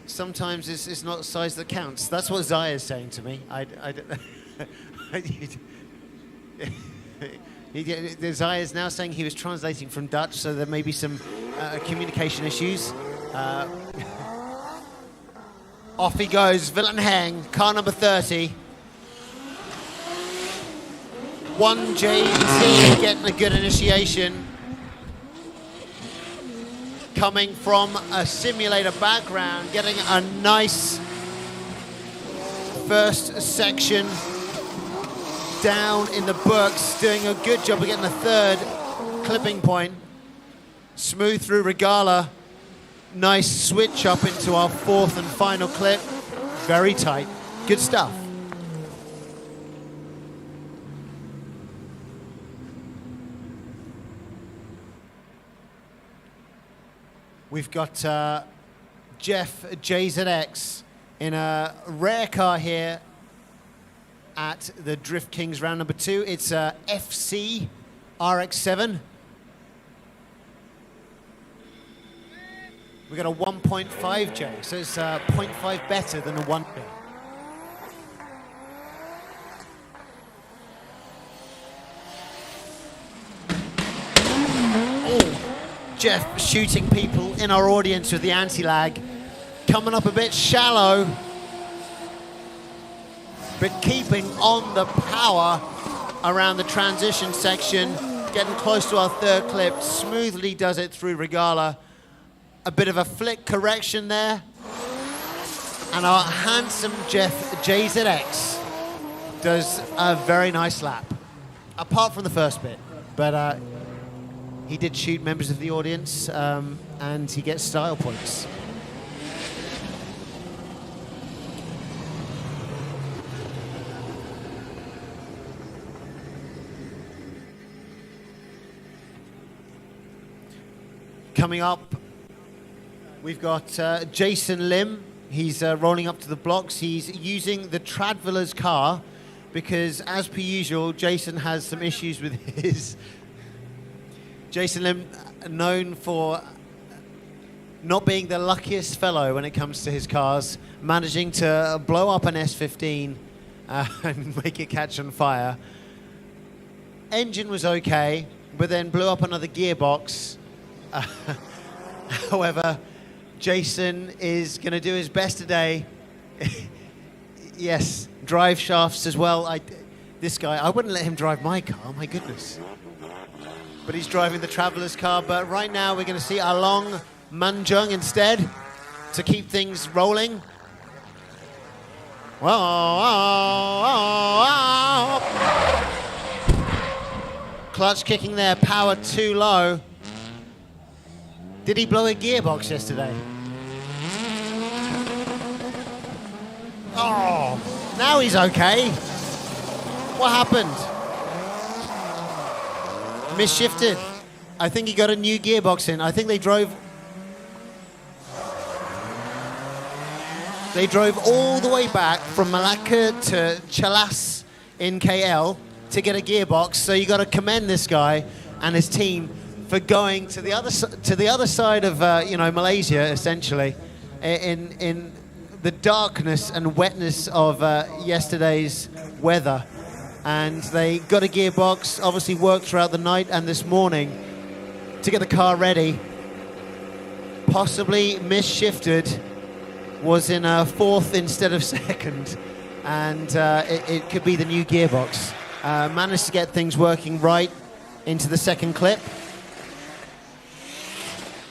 Sometimes it's not size that counts. That's what Zaya is saying to me. Zaya is now saying he was translating from Dutch, so there may be some communication issues. Off he goes, Willem Heng, car number 30. 1JT getting a good initiation. Coming from a simulator background, getting a nice first section down in the books, doing a good job of getting the third clipping point. Smooth through Regala. Nice switch up into our fourth and final clip. Very tight. Good stuff. We've got Jeff JZX in a rare car here at the Drift Kings round number 2. It's a FC RX-7. We've got a 1.5J, so it's 0.5 better than a 1J. Jeff shooting people in our audience with the anti-lag. Coming up a bit shallow, but keeping on the power around the transition section. Getting close to our third clip, smoothly does it through Regala. A bit of a flick correction there. And our handsome Jeff JZX does a very nice lap. Apart from the first bit, but he did shoot members of the audience, and he gets style points. Coming up, we've got Jason Lim. He's rolling up to the blocks. He's using the Tradviller's car because, as per usual, Jason has some issues with his... Jason Lim, known for not being the luckiest fellow when it comes to his cars, managing to blow up an S15 and make it catch on fire. Engine was okay, but then blew up another gearbox. However, Jason is going to do his best today. Yes, drive shafts as well. This guy, I wouldn't let him drive my car, my goodness. But he's driving the Traveller's car. But right now we're going to see Along Manjung instead to keep things rolling. Clutch kicking there, power too low. Did he blow a gearbox yesterday? Oh, now he's okay. What happened? Misshifted. I think he got a new gearbox in. I think they drove... They drove all the way back from Malacca to Chalas in KL to get a gearbox. So you got to commend this guy and his team for going to the other side of Malaysia, essentially, in the darkness and wetness of yesterday's weather. And they got a gearbox, obviously worked throughout the night and this morning to get the car ready. Possibly misshifted, was in fourth instead of second, and it could be the new gearbox. Managed to get things working right into the second clip.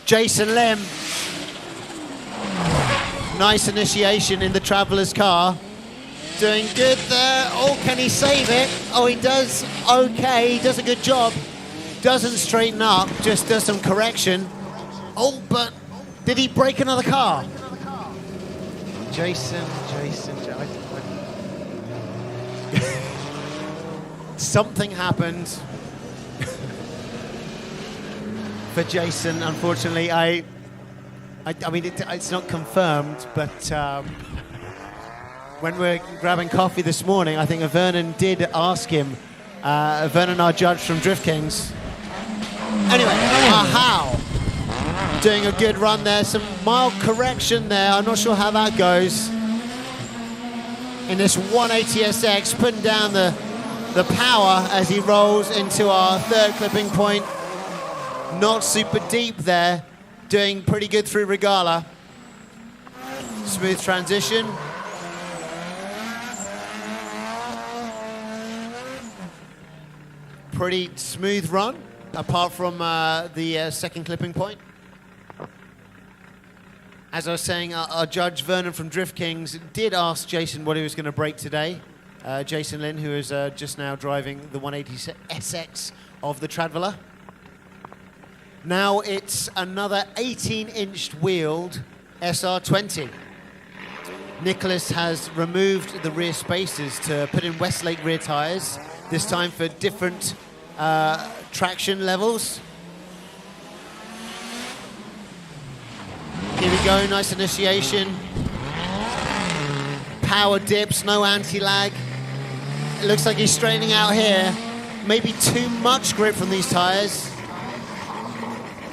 Jason Lim, nice initiation in the Traveller's car. Doing good there. Oh, can he save it? Oh, he does okay. He does a good job. Doesn't straighten up, just does some correction. Oh, but did he break another car? Jason. Something happened for Jason, unfortunately. I mean, it's not confirmed, but when we're grabbing coffee this morning, I think Vernon did ask him, Vernon, our judge from Drift Kings. Anyway, how? Doing a good run there, some mild correction there. I'm not sure how that goes. In this 180SX, putting down the power as he rolls into our third clipping point. Not super deep there, doing pretty good through Regala. Smooth transition. Pretty smooth run, apart from the second clipping point. As I was saying, our judge, Vernon from Drift Kings, did ask Jason what he was going to break today. Jason Lin, who is just now driving the 180SX of the Traveller. Now it's another 18-inch wheeled SR20. Nicholas has removed the rear spacers to put in Westlake rear tyres, this time for different traction levels. Here we go, nice initiation. Power dips, no anti-lag. It looks like he's straightening out here. Maybe too much grip from these tyres.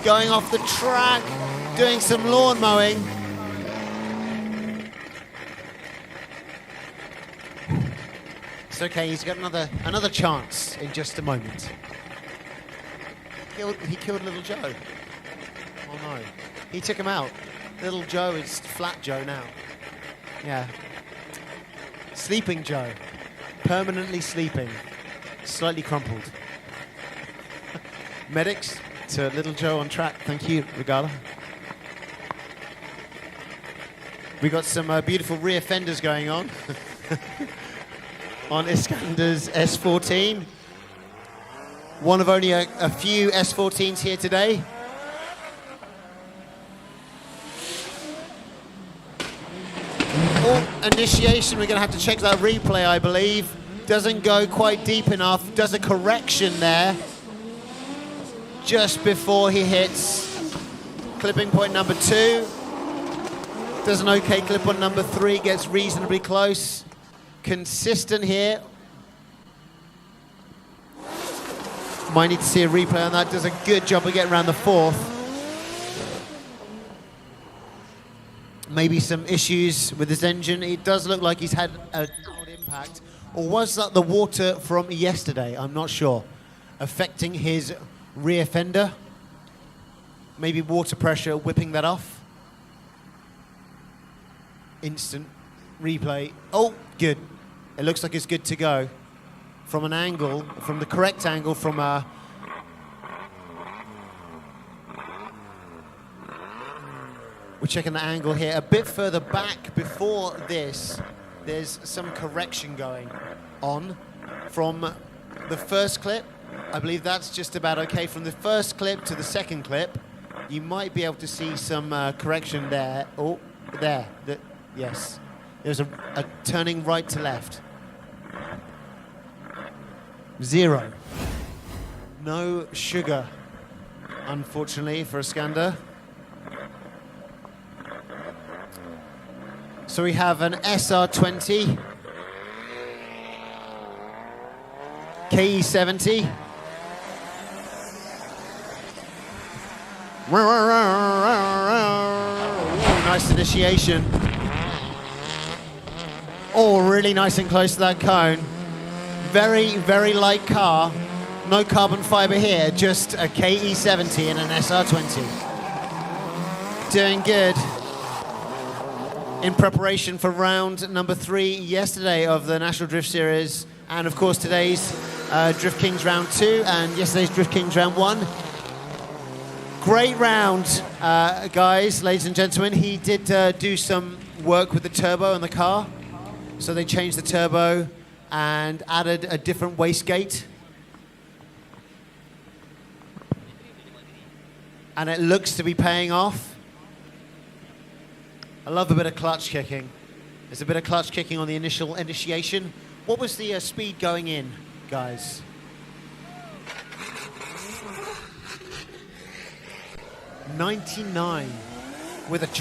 Going off the track, doing some lawn mowing. It's okay, he's got another chance in just a moment. He killed Little Joe. Oh no. He took him out. Little Joe is Flat Joe now. Yeah. Sleeping Joe. Permanently sleeping. Slightly crumpled. Medics to Little Joe on track. Thank you, Regala. We got some beautiful rear fenders going on. On Iskander's S14. One of only a few S14s here today. Oh, initiation, we're going to have to check that replay, I believe. Doesn't go quite deep enough, does a correction there. Just before he hits clipping point number 2. Does an okay clip on number 3, gets reasonably close. Consistent here. Might need to see a replay on that. Does a good job of getting around the 4th. Maybe some issues with his engine. It does look like he's had a loud impact. Or was that the water from yesterday? I'm not sure. Affecting his rear fender. Maybe water pressure whipping that off. Instant replay. Oh, good. It looks like it's good to go. From an angle, from the correct angle, from a... We're checking the angle here. A bit further back before this, there's some correction going on from the first clip. I believe that's just about okay. From the first clip to the second clip, you might be able to see some correction there. Oh, there. Yes. There's a turning right to left. 0. No sugar, unfortunately, for Iskander. So we have an SR20, KE70, nice initiation. Oh, really nice and close to that cone. Very, very light car. No carbon fiber here, just a KE70 and an SR20. Doing good. In preparation for round number 3 yesterday of the National Drift Series, and of course today's Drift Kings round 2 and yesterday's Drift Kings round 1. Great round, guys, ladies and gentlemen. He did do some work with the turbo in the car. So they changed the turbo and added a different wastegate. And it looks to be paying off. I love a bit of clutch kicking. There's a bit of clutch kicking on the initial initiation. What was the speed going in, guys? 99 with a chocolate.